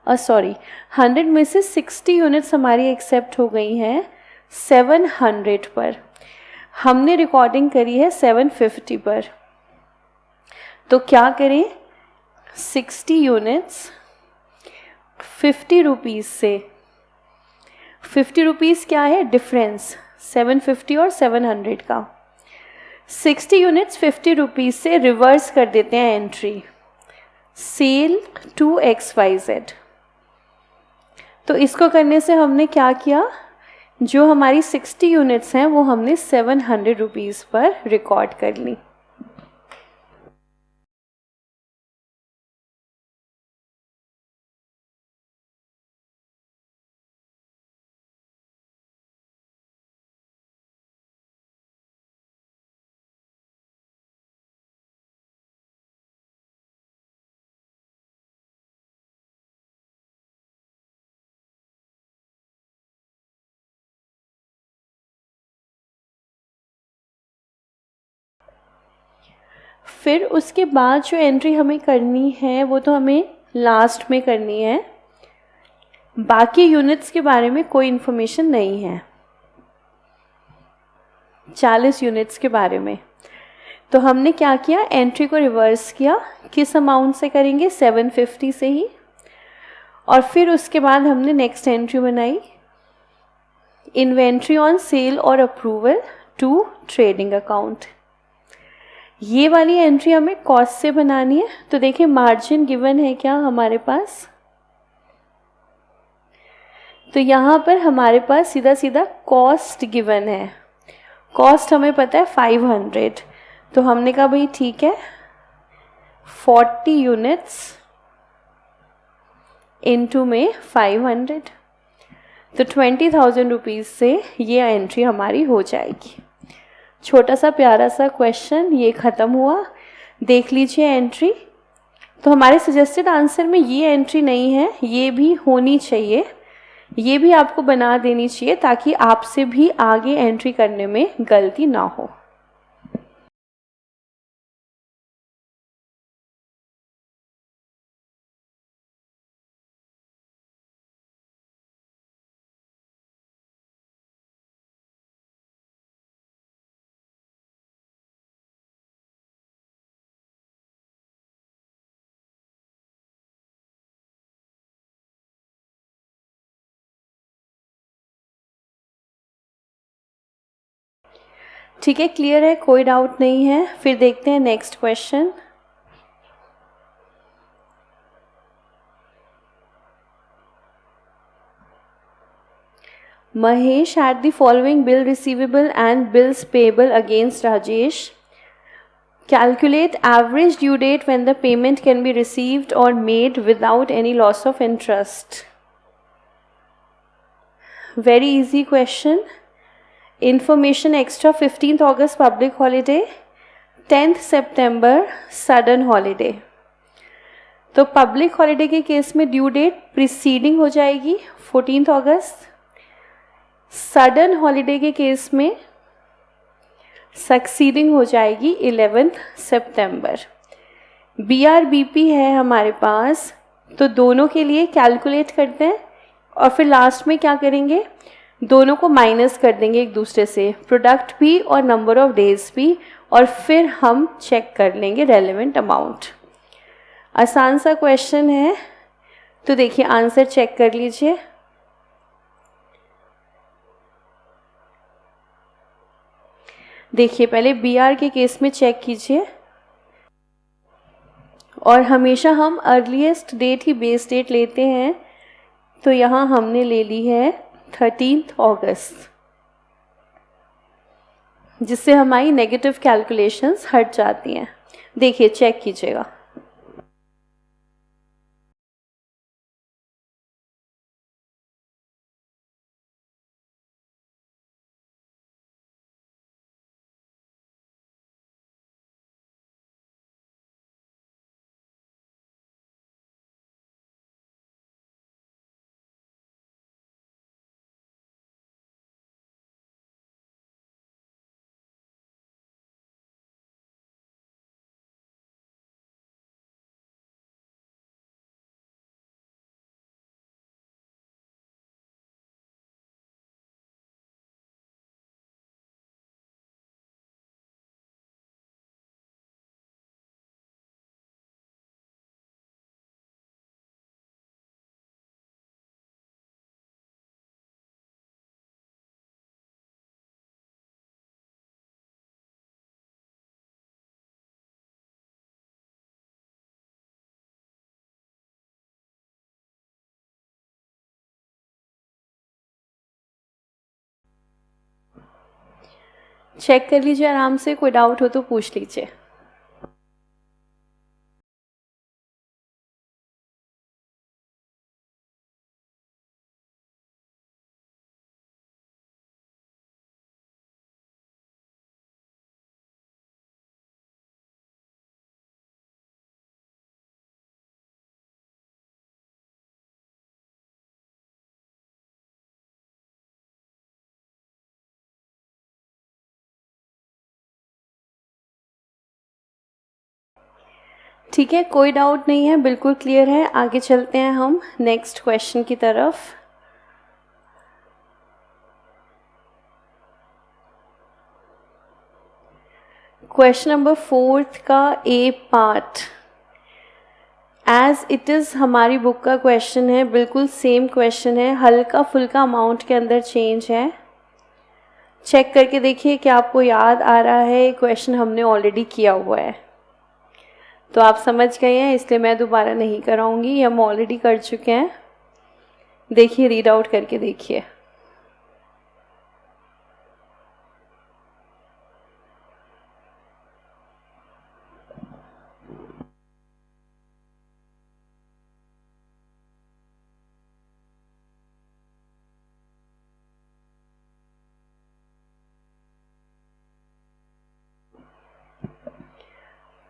100 में से 60 यूनिट्स हमारी एक्सेप्ट हो गई हैं 700 पर। हमने रिकॉर्डिंग करी है 750 पर, तो क्या करें, 60 यूनिट्स 50 रुपीज़ से, 50 रुपीज़ क्या है डिफरेंस 750 और 700 का, 60 यूनिट्स 50 रुपीज़ से रिवर्स कर देते हैं एंट्री सेल टू XYZ। तो इसको करने से हमने क्या किया, जो हमारी 60 यूनिट्स हैं वो हमने 700 रुपीज़ पर रिकॉर्ड कर ली। फिर उसके बाद जो एंट्री हमें करनी है वो तो हमें लास्ट में करनी है, बाकी यूनिट्स के बारे में कोई इन्फॉर्मेशन नहीं है 40 यूनिट्स के बारे में। तो हमने क्या किया, एंट्री को रिवर्स किया, किस अमाउंट से करेंगे 750 से ही, और फिर उसके बाद हमने नेक्स्ट एंट्री बनाई इन्वेंट्री ऑन सेल और अप्रूवल टू ट्रेडिंग अकाउंट। ये वाली एंट्री हमें कॉस्ट से बनानी है। तो देखिए मार्जिन गिवन है क्या हमारे पास, तो यहाँ पर हमारे पास सीधा सीधा कॉस्ट गिवन है। कॉस्ट हमें पता है 500, तो हमने कहा भाई ठीक है 40 यूनिट्स इनटू में 500, तो 20,000 रुपीज़ से ये एंट्री हमारी हो जाएगी। छोटा सा प्यारा सा क्वेश्चन ये ख़त्म हुआ। देख लीजिए एंट्री, तो हमारे सजेस्टेड आंसर में ये एंट्री नहीं है, ये भी होनी चाहिए, ये भी आपको बना देनी चाहिए ताकि आपसे भी आगे एंट्री करने में गलती ना हो। ठीक है, क्लियर है, कोई डाउट नहीं है। फिर देखते हैं next question. Mahesh had the following bill receivable and bills payable against Rajesh. Calculate average due date when the payment can be received or made without any loss of interest. Very easy question. Information extra: 15th August public holiday, 10th September sudden holiday. तो public holiday के case में due date preceding हो जाएगी 14th अगस्त। Sudden holiday के case में succeeding हो जाएगी 11th सितंबर। BRBP है हमारे पास, तो दोनों के लिए कैलकुलेट करते हैं और फिर लास्ट में क्या करेंगे, दोनों को माइनस कर देंगे एक दूसरे से, प्रोडक्ट भी और नंबर ऑफ डेज भी, और फिर हम चेक कर लेंगे रेलेवेंट अमाउंट। आसान सा क्वेश्चन है, तो देखिए आंसर चेक कर लीजिए। देखिए पहले BR के केस में चेक कीजिए, और हमेशा हम अर्लीस्ट डेट ही बेस डेट लेते हैं, तो यहाँ हमने ले ली है 13th अगस्त, जिससे हमारी नेगेटिव कैलकुलेशंस हट जाती हैं। देखिए चेक कीजिएगा। चेक कर लीजिए आराम से, कोई डाउट हो तो पूछ लीजिए। ठीक है, कोई डाउट नहीं है, बिल्कुल क्लियर है। आगे चलते हैं हम नेक्स्ट क्वेश्चन की तरफ। क्वेश्चन नंबर 4 का A part, as it is हमारी बुक का क्वेश्चन है, बिल्कुल सेम क्वेश्चन है, हल्का फुल्का अमाउंट के अंदर चेंज है। चेक करके देखिए कि आपको याद आ रहा है, क्वेश्चन हमने ऑलरेडी किया हुआ है, तो आप समझ गए हैं, इसलिए मैं दोबारा नहीं कराऊंगी, ये हम ऑलरेडी कर चुके हैं। देखिए रीड आउट करके देखिए।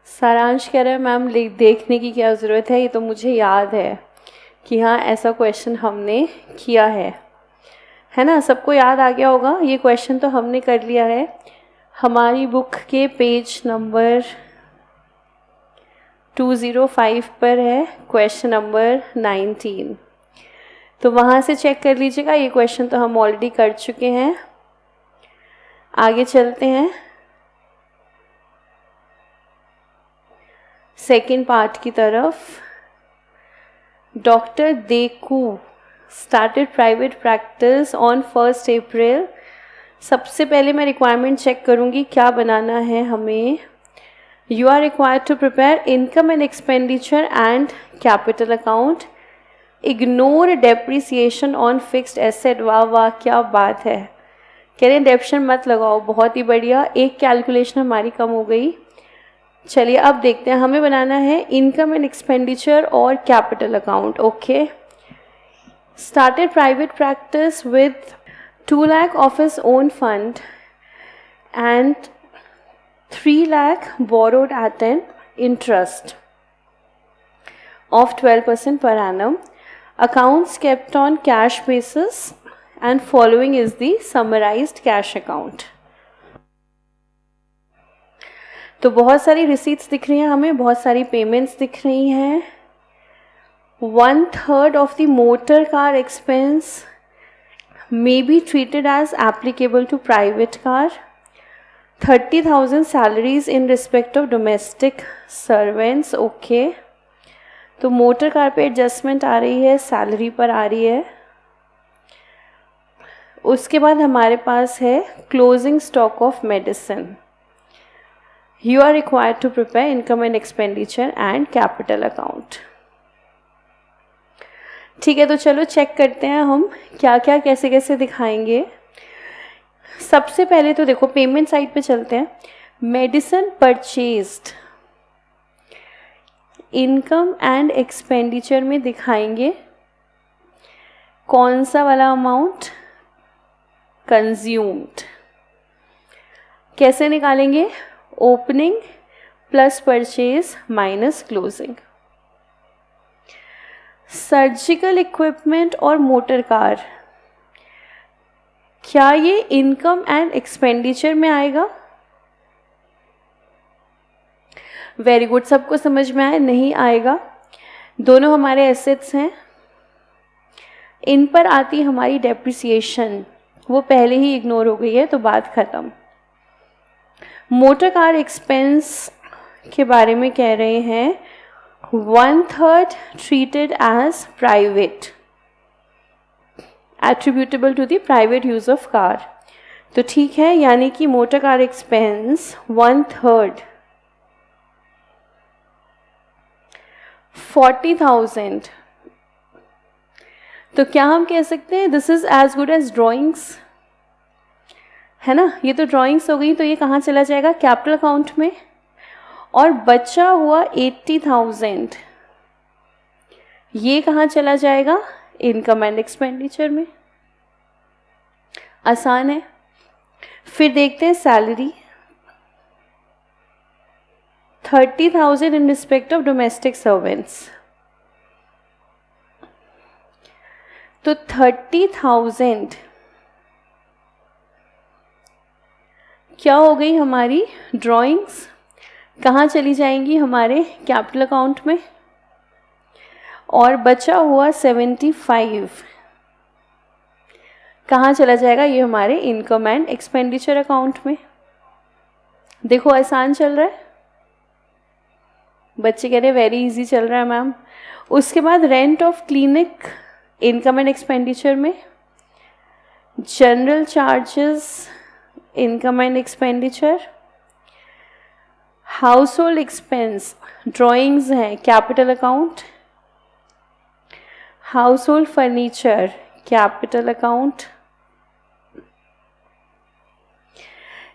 सारांश कह रहा है मैम देखने की क्या ज़रूरत है, ये तो मुझे याद है कि हाँ ऐसा क्वेश्चन हमने किया है ना, सबको याद आ गया होगा, ये क्वेश्चन तो हमने कर लिया है। हमारी बुक के पेज नंबर 205 पर है क्वेश्चन नंबर 19, तो वहाँ से चेक कर लीजिएगा, ये क्वेश्चन तो हम ऑलरेडी कर चुके हैं। आगे चलते हैं सेकेंड पार्ट की तरफ। डॉक्टर देखू started private practice on 1st April सबसे पहले मैं रिक्वायरमेंट चेक करूँगी क्या बनाना है हमें. You are required to prepare income and expenditure and capital account. Ignore depreciation on fixed asset. वाह वाह क्या बात है. कह रहे हैं डेप्शन मत लगाओ. बहुत ही बढ़िया. एक कैलकुलेशन हमारी कम हो गई. चलिए अब देखते हैं. हमें बनाना है इनकम एंड एक्सपेंडिचर और capital account. Okay. Started private practice with 2 lakh of his own fund and 3 lakh borrowed at an interest of 12% per annum. Accounts kept on cash basis and following is the summarized cash account. तो बहुत सारी receipts दिख रही हैं हमें, बहुत सारी payments दिख रही हैं. 1/3 of the motor car expense may be treated as applicable to private car. 30,000 salaries in respect of domestic servants. Okay. तो मोटर कार पे एडजस्टमेंट आ रही है, सैलरी पर आ रही है. उसके बाद हमारे पास है closing stock of medicine. You are required to prepare income and expenditure and capital account. ठीक है, तो चलो चेक करते हैं हम क्या क्या कैसे कैसे दिखाएंगे. सबसे पहले तो देखो पेमेंट साइड पे चलते हैं. Medicine purchased income and expenditure में दिखाएंगे कौन सा वाला अमाउंट. कंज्यूम्ड. कैसे निकालेंगे. Opening plus purchase minus closing. Surgical equipment और मोटर कार, क्या ये इनकम एंड एक्सपेंडिचर में आएगा. Very good. सबको समझ में आए. नहीं आएगा. दोनों हमारे एसेट्स हैं. इन पर आती हमारी डेप्रिसिएशन, वो पहले ही इग्नोर हो गई है तो बात खत्म. मोटर कार एक्सपेंस के बारे में कह रहे हैं 1/3 treated as private, attributable to the private use of car. तो ठीक है, यानी कि मोटर कार एक्सपेंस 1/3 40,000. तो क्या हम कह सकते हैं this is as good as drawings, है ना. ये तो ड्रॉइंग्स हो गई, तो ये कहाँ चला जाएगा. कैपिटल अकाउंट में. और बचा हुआ 80,000 ये कहाँ चला जाएगा. इनकम एंड एक्सपेंडिचर में. आसान है. फिर देखते हैं salary. 30,000 in respect of domestic servants. तो 30,000 क्या हो गई हमारी ड्राइंग्स. कहाँ चली जाएंगी हमारे कैपिटल अकाउंट में. और बचा हुआ 75 कहाँ चला जाएगा. ये हमारे इनकम एंड एक्सपेंडिचर अकाउंट में. देखो आसान चल रहा है. बच्चे कह रहे वेरी इजी चल रहा है मैम. उसके बाद rent of clinic income and expenditure में. General charges income and expenditure. Household expense drawings हैं capital account. Household furniture capital account.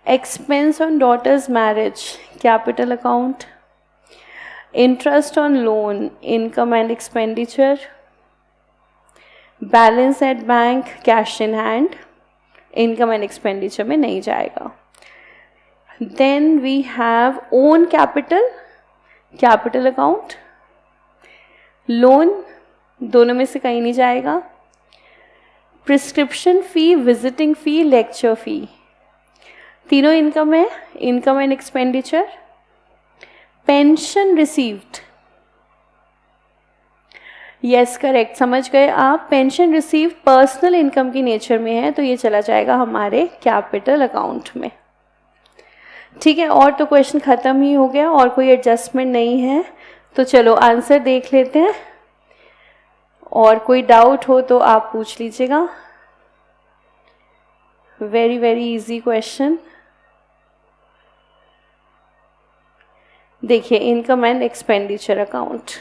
Expense on daughter's marriage capital account. Interest on loan income and expenditure. Balance at bank cash in hand income and expenditure में नहीं जाएगा. Then we have own capital, capital account. Loan दोनों में से कहीं नहीं जाएगा. Prescription फी, visiting फी, lecture फी तीनों इनकम है. Income and expenditure. Pension received. Yes correct, समझ गए आप. पेंशन रिसीव्ड पर्सनल इनकम की नेचर में है, तो ये चला जाएगा हमारे कैपिटल अकाउंट में. ठीक है, और तो क्वेश्चन ख़त्म ही हो गया और कोई एडजस्टमेंट नहीं है. तो चलो आंसर देख लेते हैं. और कोई डाउट हो तो आप पूछ लीजिएगा. Very very easy question. देखिए, इनकम एंड एक्सपेंडिचर अकाउंट.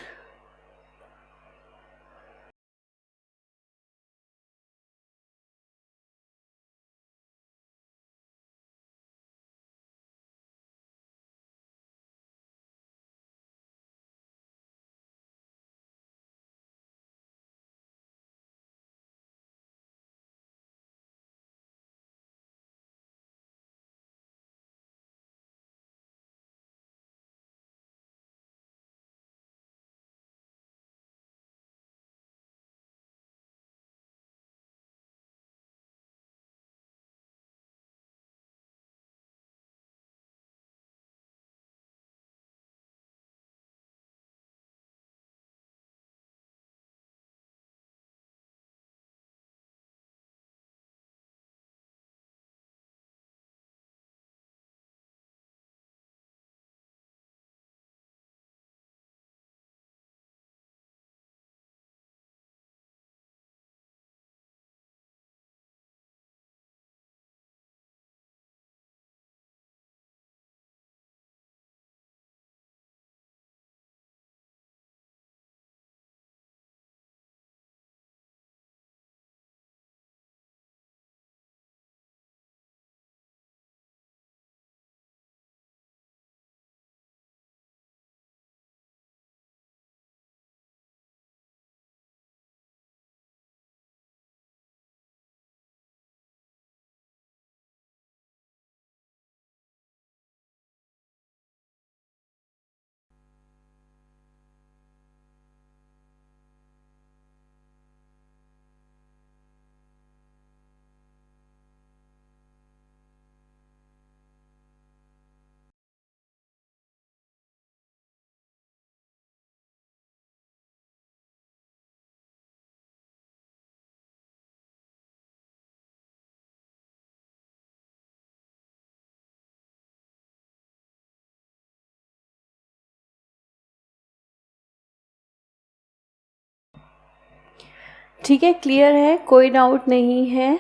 ठीक है, क्लियर है, कोई डाउट नहीं है.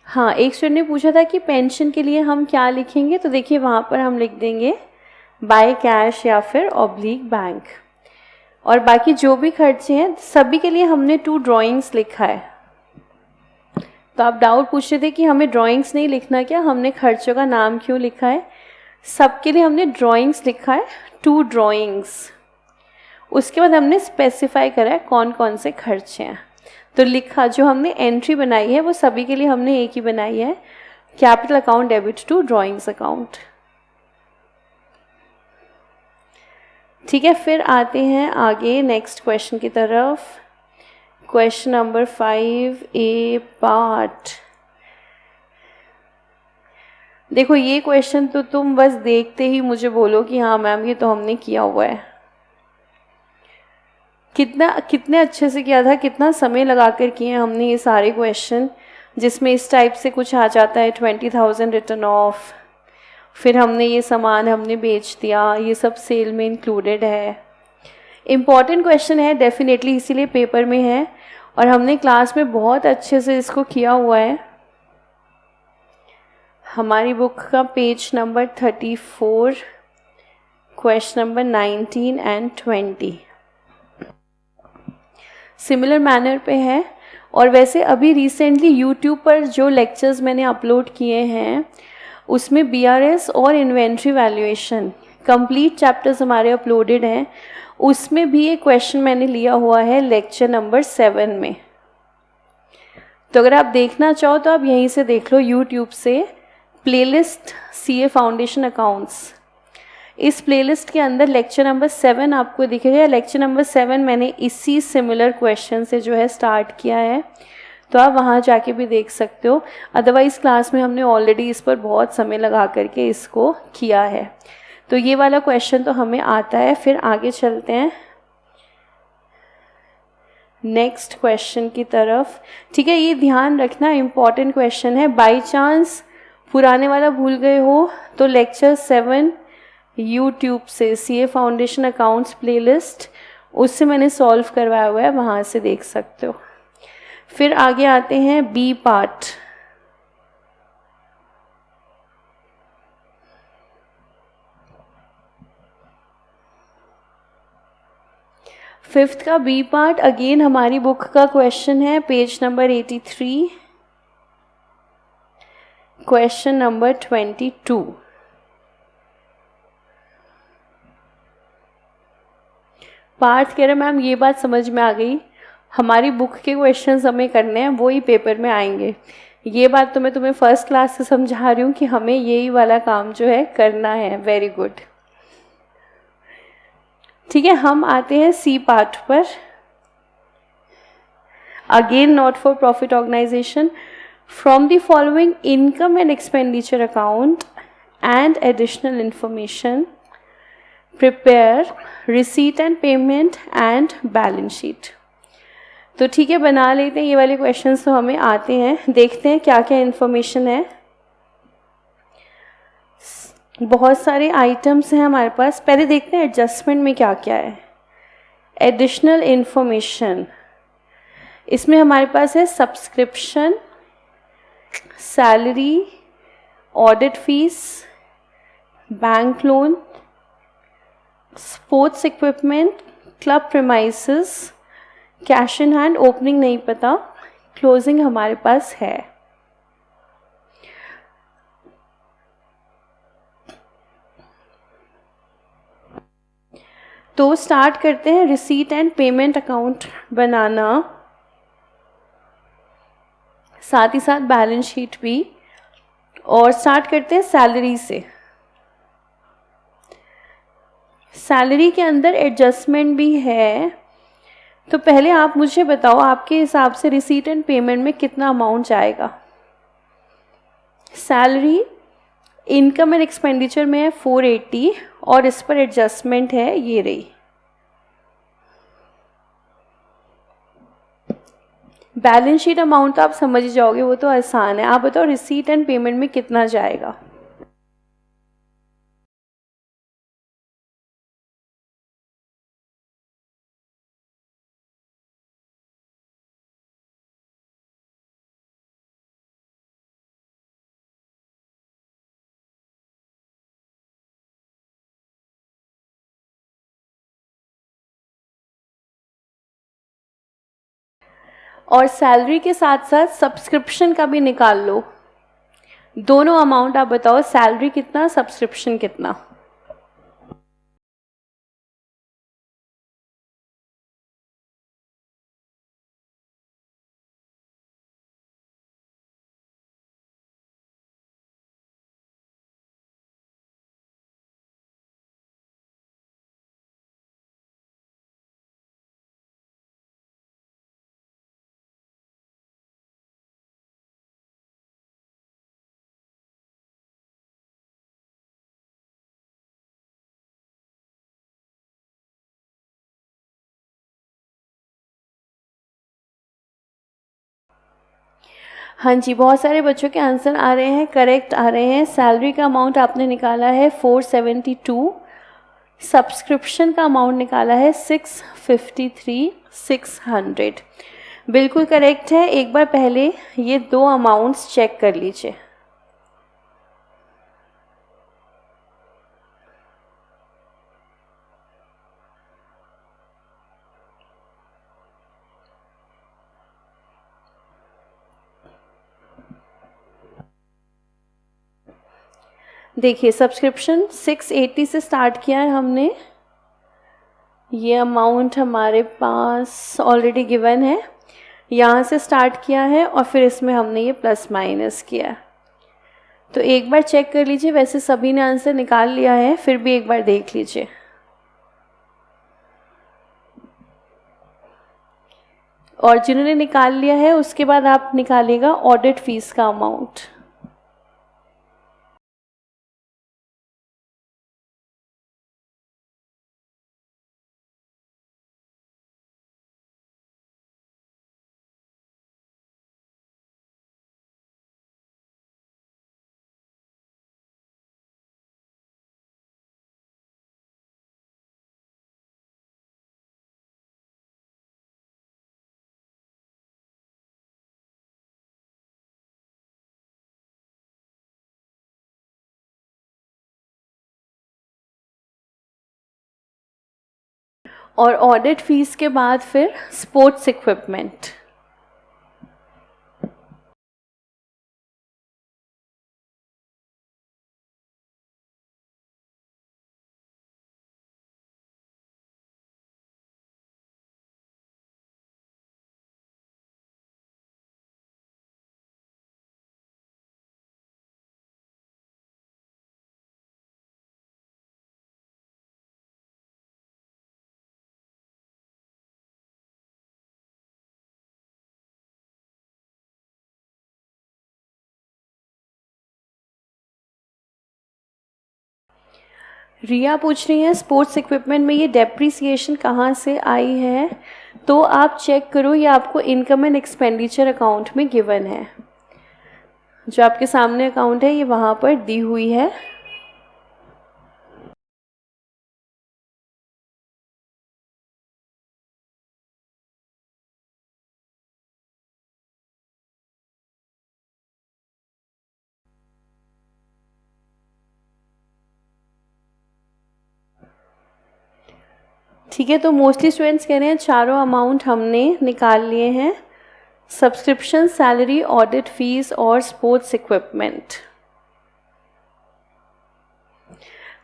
हाँ, एक स्टूडेंट ने पूछा था कि पेंशन के लिए हम क्या लिखेंगे, तो देखिए वहाँ पर हम लिख देंगे बाय कैश या फिर ऑब्लिक बैंक. और बाकी जो भी खर्चे हैं सभी के लिए हमने 2 ड्राइंग्स लिखा है. तो आप डाउट पूछ रहे थे कि हमें ड्राइंग्स नहीं लिखना क्या, हमने खर्चों का नाम क्यों लिखा है. सबके लिए हमने ड्राइंग्स लिखा है, 2 ड्राइंग्स. उसके बाद हमने स्पेसिफाई करा है कौन कौन से खर्चे हैं. तो लिखा, जो हमने एंट्री बनाई है वो सभी के लिए हमने एक ही बनाई है, capital account debit to drawings account. ठीक है, फिर आते हैं आगे नेक्स्ट क्वेश्चन की तरफ. Question number 5A part. देखो, ये क्वेश्चन तो तुम बस देखते ही मुझे बोलो कि हाँ मैम ये तो हमने किया हुआ है. कितने अच्छे से किया था, कितना समय लगा कर किए हमने ये सारे क्वेश्चन, जिसमें इस टाइप से कुछ आ जाता है 20,000 रिटर्न ऑफ, फिर हमने ये सामान हमने बेच दिया, ये सब सेल में इंक्लूडेड है. इम्पॉर्टेंट क्वेश्चन है डेफिनेटली, इसीलिए पेपर में है और हमने क्लास में बहुत अच्छे से इसको किया हुआ है. हमारी बुक का page number 34, question number 19 and 20 similar manner पे है. और वैसे अभी रिसेंटली यूट्यूब पर जो लेक्चर्स मैंने अपलोड किए हैं उसमें BRS और इन्वेंट्री वैल्यूएशन कंप्लीट चैप्टर्स हमारे अपलोडेड हैं. उसमें भी एक क्वेश्चन मैंने लिया हुआ है लेक्चर नंबर 7 में. तो अगर आप देखना चाहो तो आप यहीं से देख लो, यूट्यूब से प्लेलिस्ट CA फाउंडेशन अकाउंट्स. इस प्लेलिस्ट के अंदर लेक्चर नंबर 7 आपको दिखेगा. लेक्चर नंबर 7 मैंने इसी सिमिलर क्वेश्चन से जो है स्टार्ट किया है, तो आप वहाँ जाके भी देख सकते हो. अदरवाइज़ क्लास में हमने ऑलरेडी इस पर बहुत समय लगा करके इसको किया है. तो ये वाला क्वेश्चन तो हमें आता है. फिर आगे चलते हैं नेक्स्ट क्वेश्चन की तरफ. ठीक है, ये ध्यान रखना, इम्पॉर्टेंट क्वेश्चन है. बाई चांस पुराने वाला भूल गए हो तो लेक्चर 7 यूट्यूब से CA फाउंडेशन अकाउंट्स प्लेलिस्ट, उससे मैंने सॉल्व करवाया हुआ है, वहाँ से देख सकते हो. फिर आगे आते हैं बी पार्ट। फिफ्थ का बी पार्ट अगेन हमारी बुक का क्वेश्चन है, page number 83, question number 22। Parth कह रहे मैम ये बात समझ में आ गई, हमारी बुक के क्वेश्चंस हमें करने हैं, वो ही पेपर में आएंगे। ये बात तो मैं तुम्हें फर्स्ट क्लास से समझा रही हूँ कि हमें यही वाला काम जो है करना है। Very good. ठीक है, हम आते हैं सी पार्ट पर। Again not for profit organisation, from the following income and expenditure account and additional information prepare receipt and payment and balance sheet. तो ठीक है, बना लेते हैं। ये वाले क्वेश्चंस तो हमें आते हैं। देखते हैं क्या क्या इन्फॉर्मेशन है। बहुत सारे आइटम्स हैं हमारे पास। पहले देखते हैं एडजस्टमेंट में क्या क्या है। एडिशनल इंफॉर्मेशन, इसमें हमारे पास है subscription, salary, audit fees, bank loan, sports equipment, club premises, cash in hand, opening नहीं पता, क्लोजिंग हमारे पास है। तो स्टार्ट करते हैं रिसीट एंड पेमेंट अकाउंट बनाना, साथ ही साथ बैलेंस शीट भी। और स्टार्ट करते हैं सैलरी से। सैलरी के अंदर एडजस्टमेंट भी है। तो पहले आप मुझे बताओ, आपके हिसाब से रिसीट एंड पेमेंट में कितना अमाउंट जाएगा। सैलरी इनकम एंड एक्सपेंडिचर में है 480 और इस पर एडजस्टमेंट है ये रही। बैलेंस शीट अमाउंट तो आप समझ जाओगे, वो तो आसान है। आप बताओ रिसीट एंड पेमेंट में कितना जाएगा। और सैलरी के साथ साथ सब्सक्रिप्शन का भी निकाल लो। दोनों अमाउंट आप बताओ, सैलरी कितना, सब्सक्रिप्शन कितना। हाँ जी, बहुत सारे बच्चों के आंसर आ रहे हैं, करेक्ट आ रहे हैं। सैलरी का अमाउंट आपने निकाला है 472, सब्सक्रिप्शन का अमाउंट निकाला है 653, 600। बिल्कुल करेक्ट है। एक बार पहले ये दो अमाउंट्स चेक कर लीजिए। देखिए, सब्सक्रिप्शन 680 से स्टार्ट किया है हमने। ये अमाउंट हमारे पास ऑलरेडी गिवन है। यहाँ से स्टार्ट किया है और फिर इसमें हमने ये प्लस माइनस किया है। तो एक बार चेक कर लीजिए। वैसे सभी ने आंसर निकाल लिया है, फिर भी एक बार देख लीजिए। और जिन्होंने निकाल लिया है उसके बाद आप निकालिएगा ऑडिट फीस का अमाउंट। और ऑडिट फीस के बाद फिर स्पोर्ट्स इक्विपमेंट। रिया पूछ रही है स्पोर्ट्स इक्विपमेंट में ये डेप्रिसिएशन कहाँ से आई है, तो आप चेक करो, ये आपको इनकम एंड एक्सपेंडिचर अकाउंट में गिवन है। जो आपके सामने अकाउंट है ये वहाँ पर दी हुई है। ठीक है, तो मोस्टली स्टूडेंट्स कह रहे हैं चारों अमाउंट हमने निकाल लिए हैं, सब्सक्रिप्शन, सैलरी, ऑडिट फीस और स्पोर्ट्स इक्विपमेंट।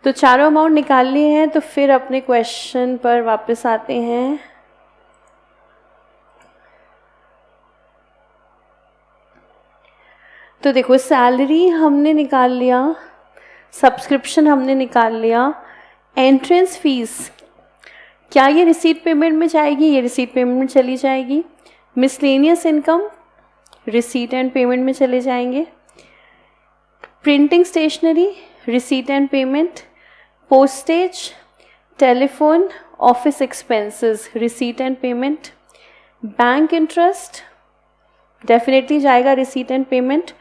तो चारों अमाउंट निकाल लिए हैं, तो फिर अपने क्वेश्चन पर वापस आते हैं। तो देखो, सैलरी हमने निकाल लिया, सब्सक्रिप्शन हमने निकाल लिया, एंट्रेंस फीस क्या ये रिसीट पेमेंट में जाएगी? ये रिसीट पेमेंट में चली जाएगी। Miscellaneous income receipt and payment में चले जाएंगे। Printing stationery receipt and payment. Postage, telephone, office expenses receipt and payment. Bank interest definitely जाएगा receipt and payment.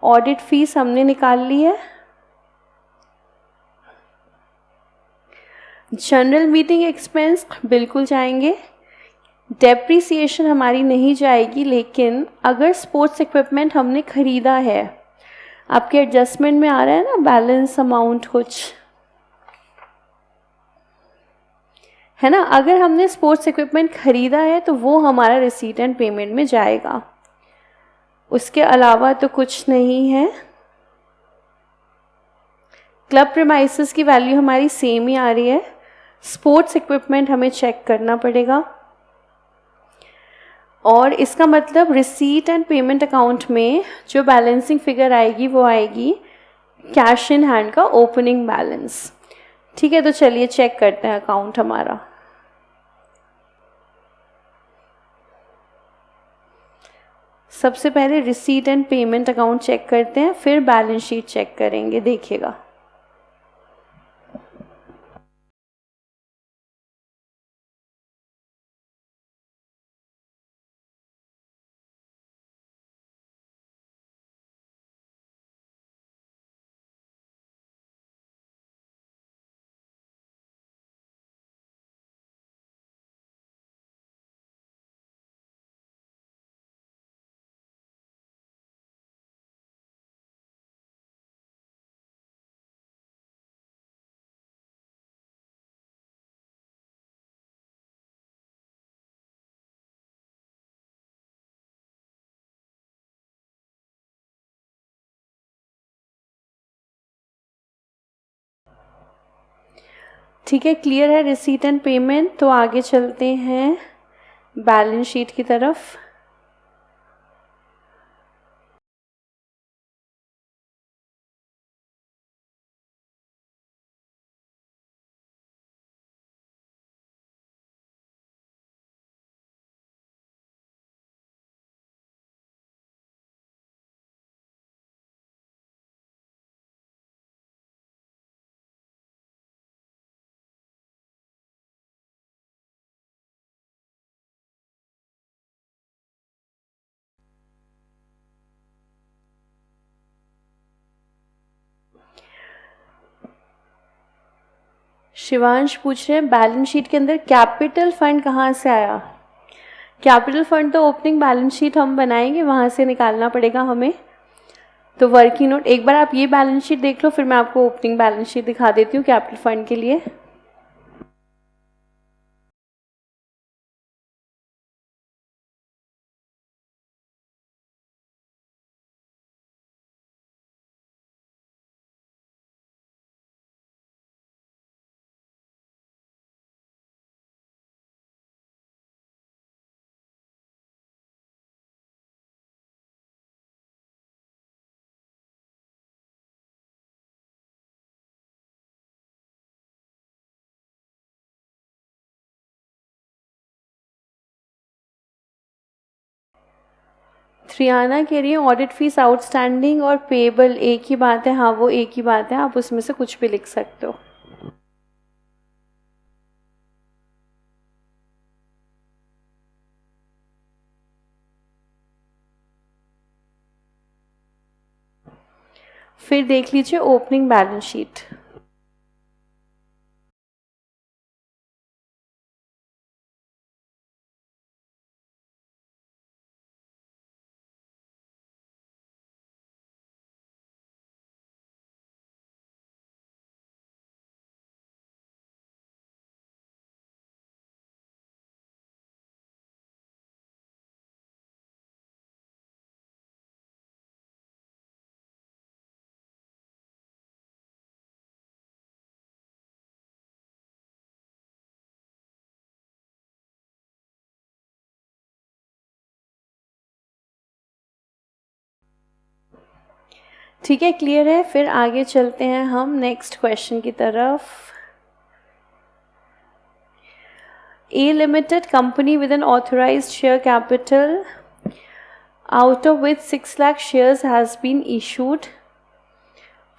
Audit fees हमने निकाल ली है। जनरल मीटिंग एक्सपेंस बिल्कुल जाएंगे। डेप्रिसिएशन हमारी नहीं जाएगी, लेकिन अगर स्पोर्ट्स इक्विपमेंट हमने ख़रीदा है, आपके एडजस्टमेंट में आ रहा है ना बैलेंस अमाउंट कुछ, है ना, अगर हमने स्पोर्ट्स इक्विपमेंट ख़रीदा है तो वो हमारा रिसीट एंड पेमेंट में जाएगा। उसके अलावा तो कुछ नहीं है। क्लब प्रीमाइसेस की वैल्यू हमारी सेम ही आ रही है। स्पोर्ट्स इक्विपमेंट हमें चेक करना पड़ेगा, और इसका मतलब रिसीट एंड पेमेंट अकाउंट में जो बैलेंसिंग फिगर आएगी वो आएगी कैश इन हैंड का ओपनिंग बैलेंस। ठीक है, तो चलिए चेक करते हैं अकाउंट हमारा। सबसे पहले receipt and payment account check करते हैं, फिर बैलेंस शीट चेक करेंगे। देखिएगा, ठीक है, क्लियर है रिसीट एंड पेमेंट। तो आगे चलते हैं बैलेंस शीट की तरफ। शिवांश पूछ रहे हैं बैलेंस शीट के अंदर कैपिटल फंड कहाँ से आया? कैपिटल फंड तो ओपनिंग बैलेंस शीट हम बनाएंगे, वहाँ से निकालना पड़ेगा हमें। तो वर्किंग नोट, एक बार आप ये बैलेंस शीट देख लो, फिर मैं आपको ओपनिंग बैलेंस शीट दिखा देती हूँ कैपिटल फंड के लिए। प्रियाना कह रही है ऑडिट फीस आउटस्टैंडिंग और पेबल एक ही बात है. हाँ, वो एक ही बात है, आप उसमें से कुछ भी लिख सकते हो. फिर देख लीजिए ओपनिंग बैलेंस शीट. ठीक है, क्लियर है. फिर आगे चलते हैं हम नेक्स्ट क्वेश्चन की तरफ. A limited company with an authorized share capital out of which 6 lakh shares has been issued,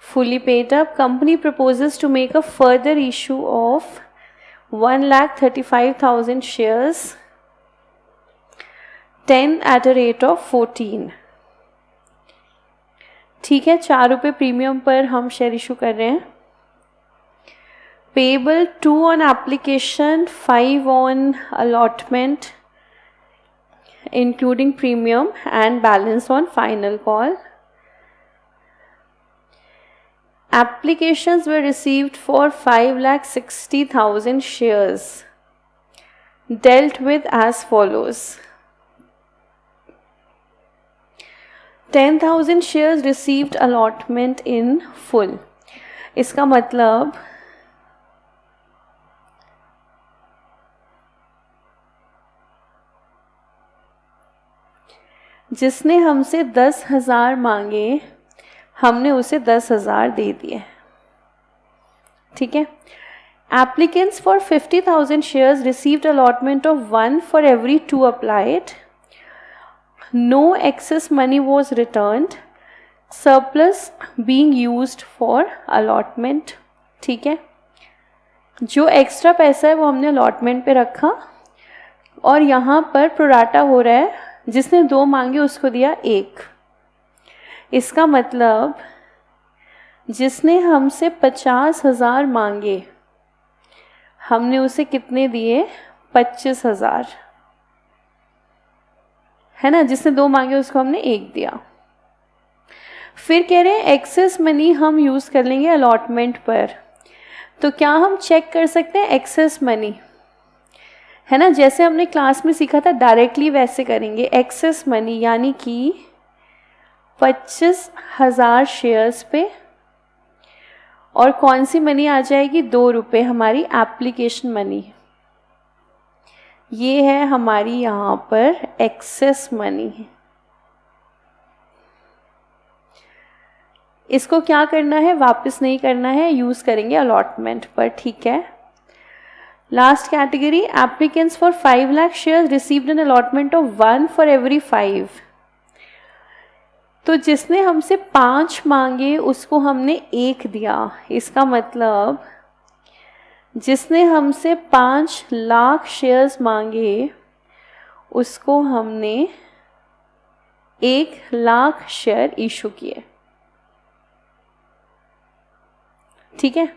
fully paid up. Company proposes to make a further issue of 1,35,000 shares, 10 at a rate of 14. ठीक है, 4 रुपये premium पर हम share issue कर रहे हैं. Payable 2 on application, 5 on allotment including premium and balance on final call. Applications were received for 5,60,000 shares, dealt with as follows. 10,000 shares received allotment in full. इसका मतलब जिसने हमसे 10,000 मांगे हमने उसे 10,000 दे दिए. ठीक है. Applicants for 50,000 shares received allotment of 1 for every 2 applied. No excess money was returned. Surplus being used for allotment. ठीक है. जो एक्स्ट्रा पैसा है वो हमने अलॉटमेंट पे रखा और यहाँ पर प्रोराटा हो रहा है. जिसने 2 मांगे उसको दिया 1. इसका मतलब जिसने हमसे 50,000 मांगे हमने उसे कितने दिए? 25,000. है ना. जिसने 2 मांगे उसको हमने 1 दिया. फिर कह रहे हैं एक्सेस मनी हम यूज़ कर लेंगे अलॉटमेंट पर. तो क्या हम चेक कर सकते हैं एक्सेस मनी? है ना, जैसे हमने क्लास में सीखा था डायरेक्टली वैसे करेंगे. एक्सेस मनी यानी कि 25,000 शेयर्स पे और कौन सी मनी आ जाएगी? 2 रुपये, हमारी एप्लीकेशन मनी. ये है हमारी यहाँ पर एक्सेस मनी. इसको क्या करना है? वापस नहीं करना है, यूज़ करेंगे अलॉटमेंट पर. ठीक है. Last category, applicants for 5 lakh shares received an allotment of 1 for every 5. तो जिसने हमसे 5 मांगे उसको हमने 1 दिया. इसका मतलब जिसने हमसे 5 लाख शेयर्स मांगे उसको हमने 1 लाख शेयर इशू किए. ठीक है.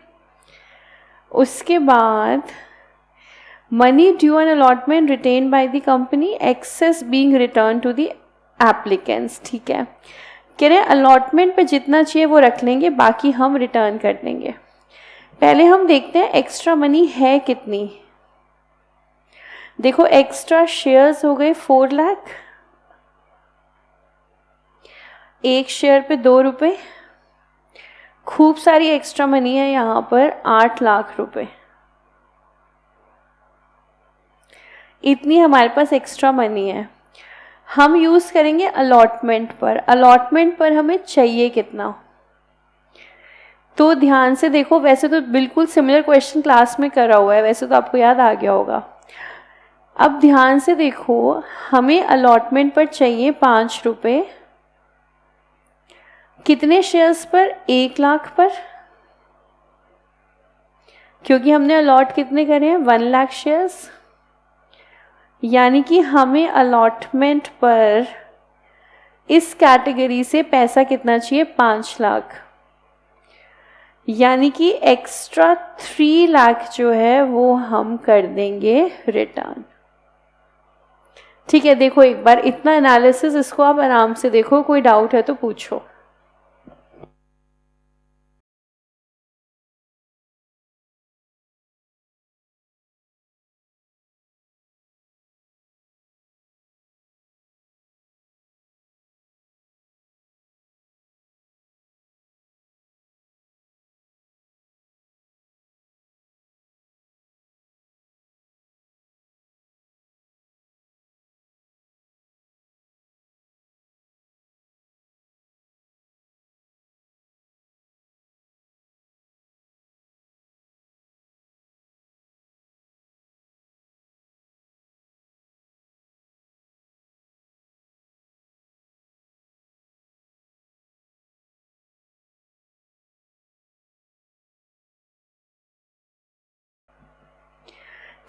उसके बाद money due on allotment retained by the company, excess being returned to the applicants. ठीक है. कह रहे हैं अलॉटमेंट पे जितना चाहिए वो रख लेंगे, बाकी हम रिटर्न कर देंगे. पहले हम देखते हैं एक्स्ट्रा मनी है कितनी. देखो एक्स्ट्रा शेयर्स हो गए 4 लाख. 1 शेयर पे 2 रुपये. खूब सारी एक्स्ट्रा मनी है यहाँ पर 8 लाख रुपए. इतनी हमारे पास एक्स्ट्रा मनी है. हम यूज़ करेंगे अलॉटमेंट पर. अलॉटमेंट पर हमें चाहिए कितना? तो ध्यान से देखो, वैसे तो बिल्कुल सिमिलर क्वेश्चन क्लास में करा हुआ है, वैसे तो आपको याद आ गया होगा. अब ध्यान से देखो, हमें अलॉटमेंट पर चाहिए 5 रुपये, कितने शेयर्स पर? 1 लाख पर, क्योंकि हमने अलॉट कितने करे हैं? 1 लाख शेयर्स। यानी कि हमें अलॉटमेंट पर इस कैटेगरी से पैसा कितना चाहिए? 5 लाख। यानी कि एक्स्ट्रा 3 लाख जो है वो हम कर देंगे रिटर्न। ठीक है, देखो एक बार इतना एनालिसिस, इसको आप आराम से देखो, कोई डाउट है तो पूछो।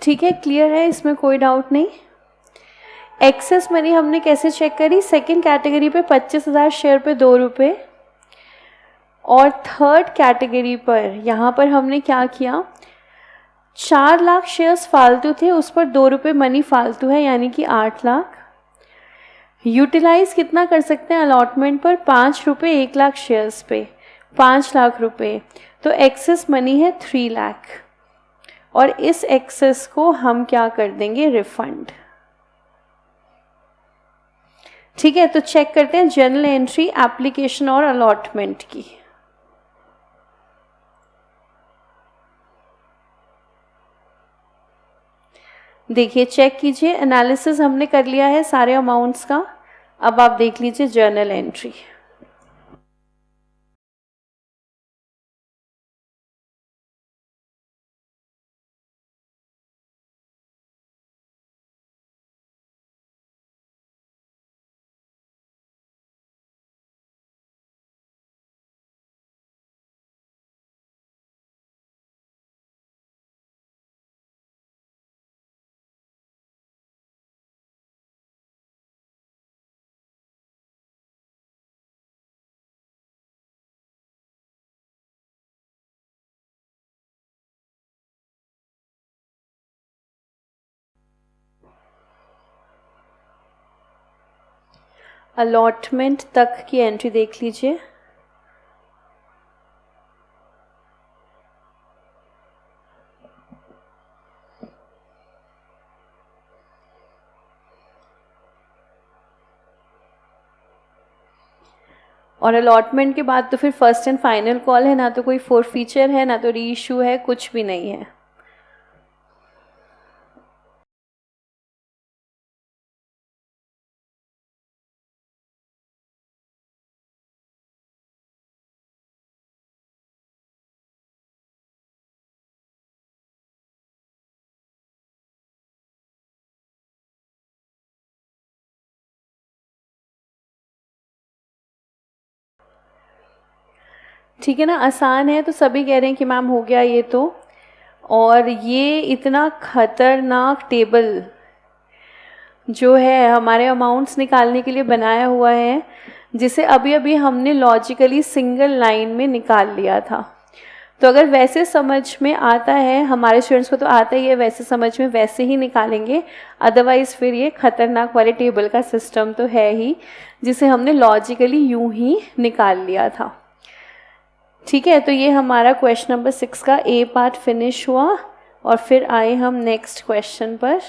ठीक है, क्लियर है, इसमें कोई डाउट नहीं। एक्सेस मनी हमने कैसे चेक करी? सेकंड कैटेगरी पे 25,000 शेयर पे 2 रुपये, और थर्ड कैटेगरी पर यहाँ पर हमने क्या किया? 4 लाख शेयर्स फालतू थे, उस पर 2 रुपये मनी फालतू है, यानी कि 8 लाख। यूटिलाइज कितना कर सकते हैं अलॉटमेंट पर? 5 रुपये 1 लाख शेयर्स पे, 5 लाख रुपए, तो एक्सेस मनी है 3 लाख, और इस एक्सेस को हम क्या कर देंगे? रिफंड। ठीक है, तो चेक करते हैं जर्नल एंट्री, एप्लीकेशन और अलॉटमेंट की। देखिए, चेक कीजिए, एनालिसिस हमने कर लिया है सारे अमाउंट्स का। अब आप देख लीजिए जर्नल एंट्री। अलॉटमेंट तक की एंट्री देख लीजिए। और अलॉटमेंट के बाद तो फिर फर्स्ट एंड फाइनल कॉल है, ना तो कोई फॉरफीचर है, ना तो री इशू है, कुछ भी नहीं है। ठीक है ना, आसान है, तो सभी कह रहे हैं कि मैम हो गया ये तो। और ये इतना खतरनाक टेबल जो है हमारे अमाउंट्स निकालने के लिए बनाया हुआ है, जिसे अभी अभी हमने लॉजिकली सिंगल लाइन में निकाल लिया था। तो अगर वैसे समझ में आता है, हमारे स्टूडेंट्स को तो आता ही है, वैसे समझ में वैसे ही निकालेंगे। अदरवाइज फिर ये खतरनाक वाले टेबल का सिस्टम तो है ही, जिसे हमने लॉजिकली यूं ही निकाल लिया था। ठीक है, तो ये हमारा क्वेश्चन नंबर 6 का ए पार्ट फिनिश हुआ, और फिर आए हम नेक्स्ट क्वेश्चन पर।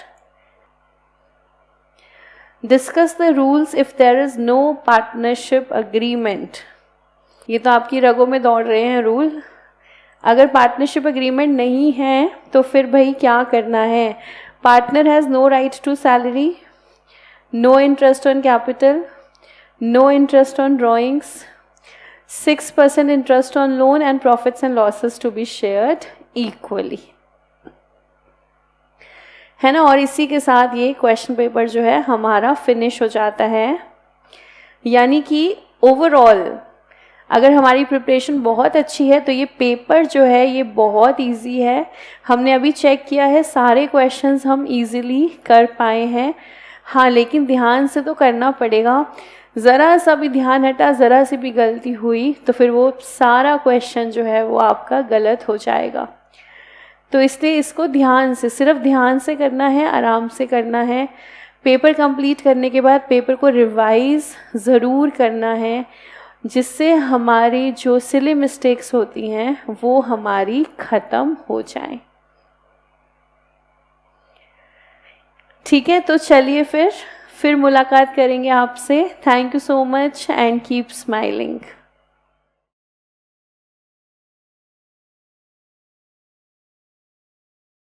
Discuss the rules if there is no partnership agreement. ये तो आपकी रगों में दौड़ रहे हैं रूल। अगर पार्टनरशिप अग्रीमेंट नहीं है तो फिर भाई क्या करना है? Partner has no right to salary, no interest on capital, no interest on drawings, 6% interest on loan, and profits and losses to be shared equally. है ना। और इसी के साथ ये क्वेश्चन पेपर जो है हमारा फिनिश हो जाता है। यानी कि ओवरऑल अगर हमारी प्रिपरेशन बहुत अच्छी है तो ये पेपर जो है ये बहुत इजी है। हमने अभी चेक किया है, सारे क्वेश्चंस हम इजीली कर पाए हैं। हाँ, लेकिन ध्यान से तो करना पड़ेगा। ज़रा सा भी ध्यान हटा, ज़रा सी भी गलती हुई तो फिर वो सारा क्वेश्चन जो है वो आपका गलत हो जाएगा। तो इसलिए इसको ध्यान से, सिर्फ ध्यान से करना है, आराम से करना है। पेपर कंप्लीट करने के बाद पेपर को रिवाइज़ ज़रूर करना है, जिससे हमारी जो सिली मिस्टेक्स होती हैं वो हमारी ख़त्म हो जाएं। ठीक है, तो चलिए फिर मुलाकात करेंगे आपसे। Thank you so much and keep smiling.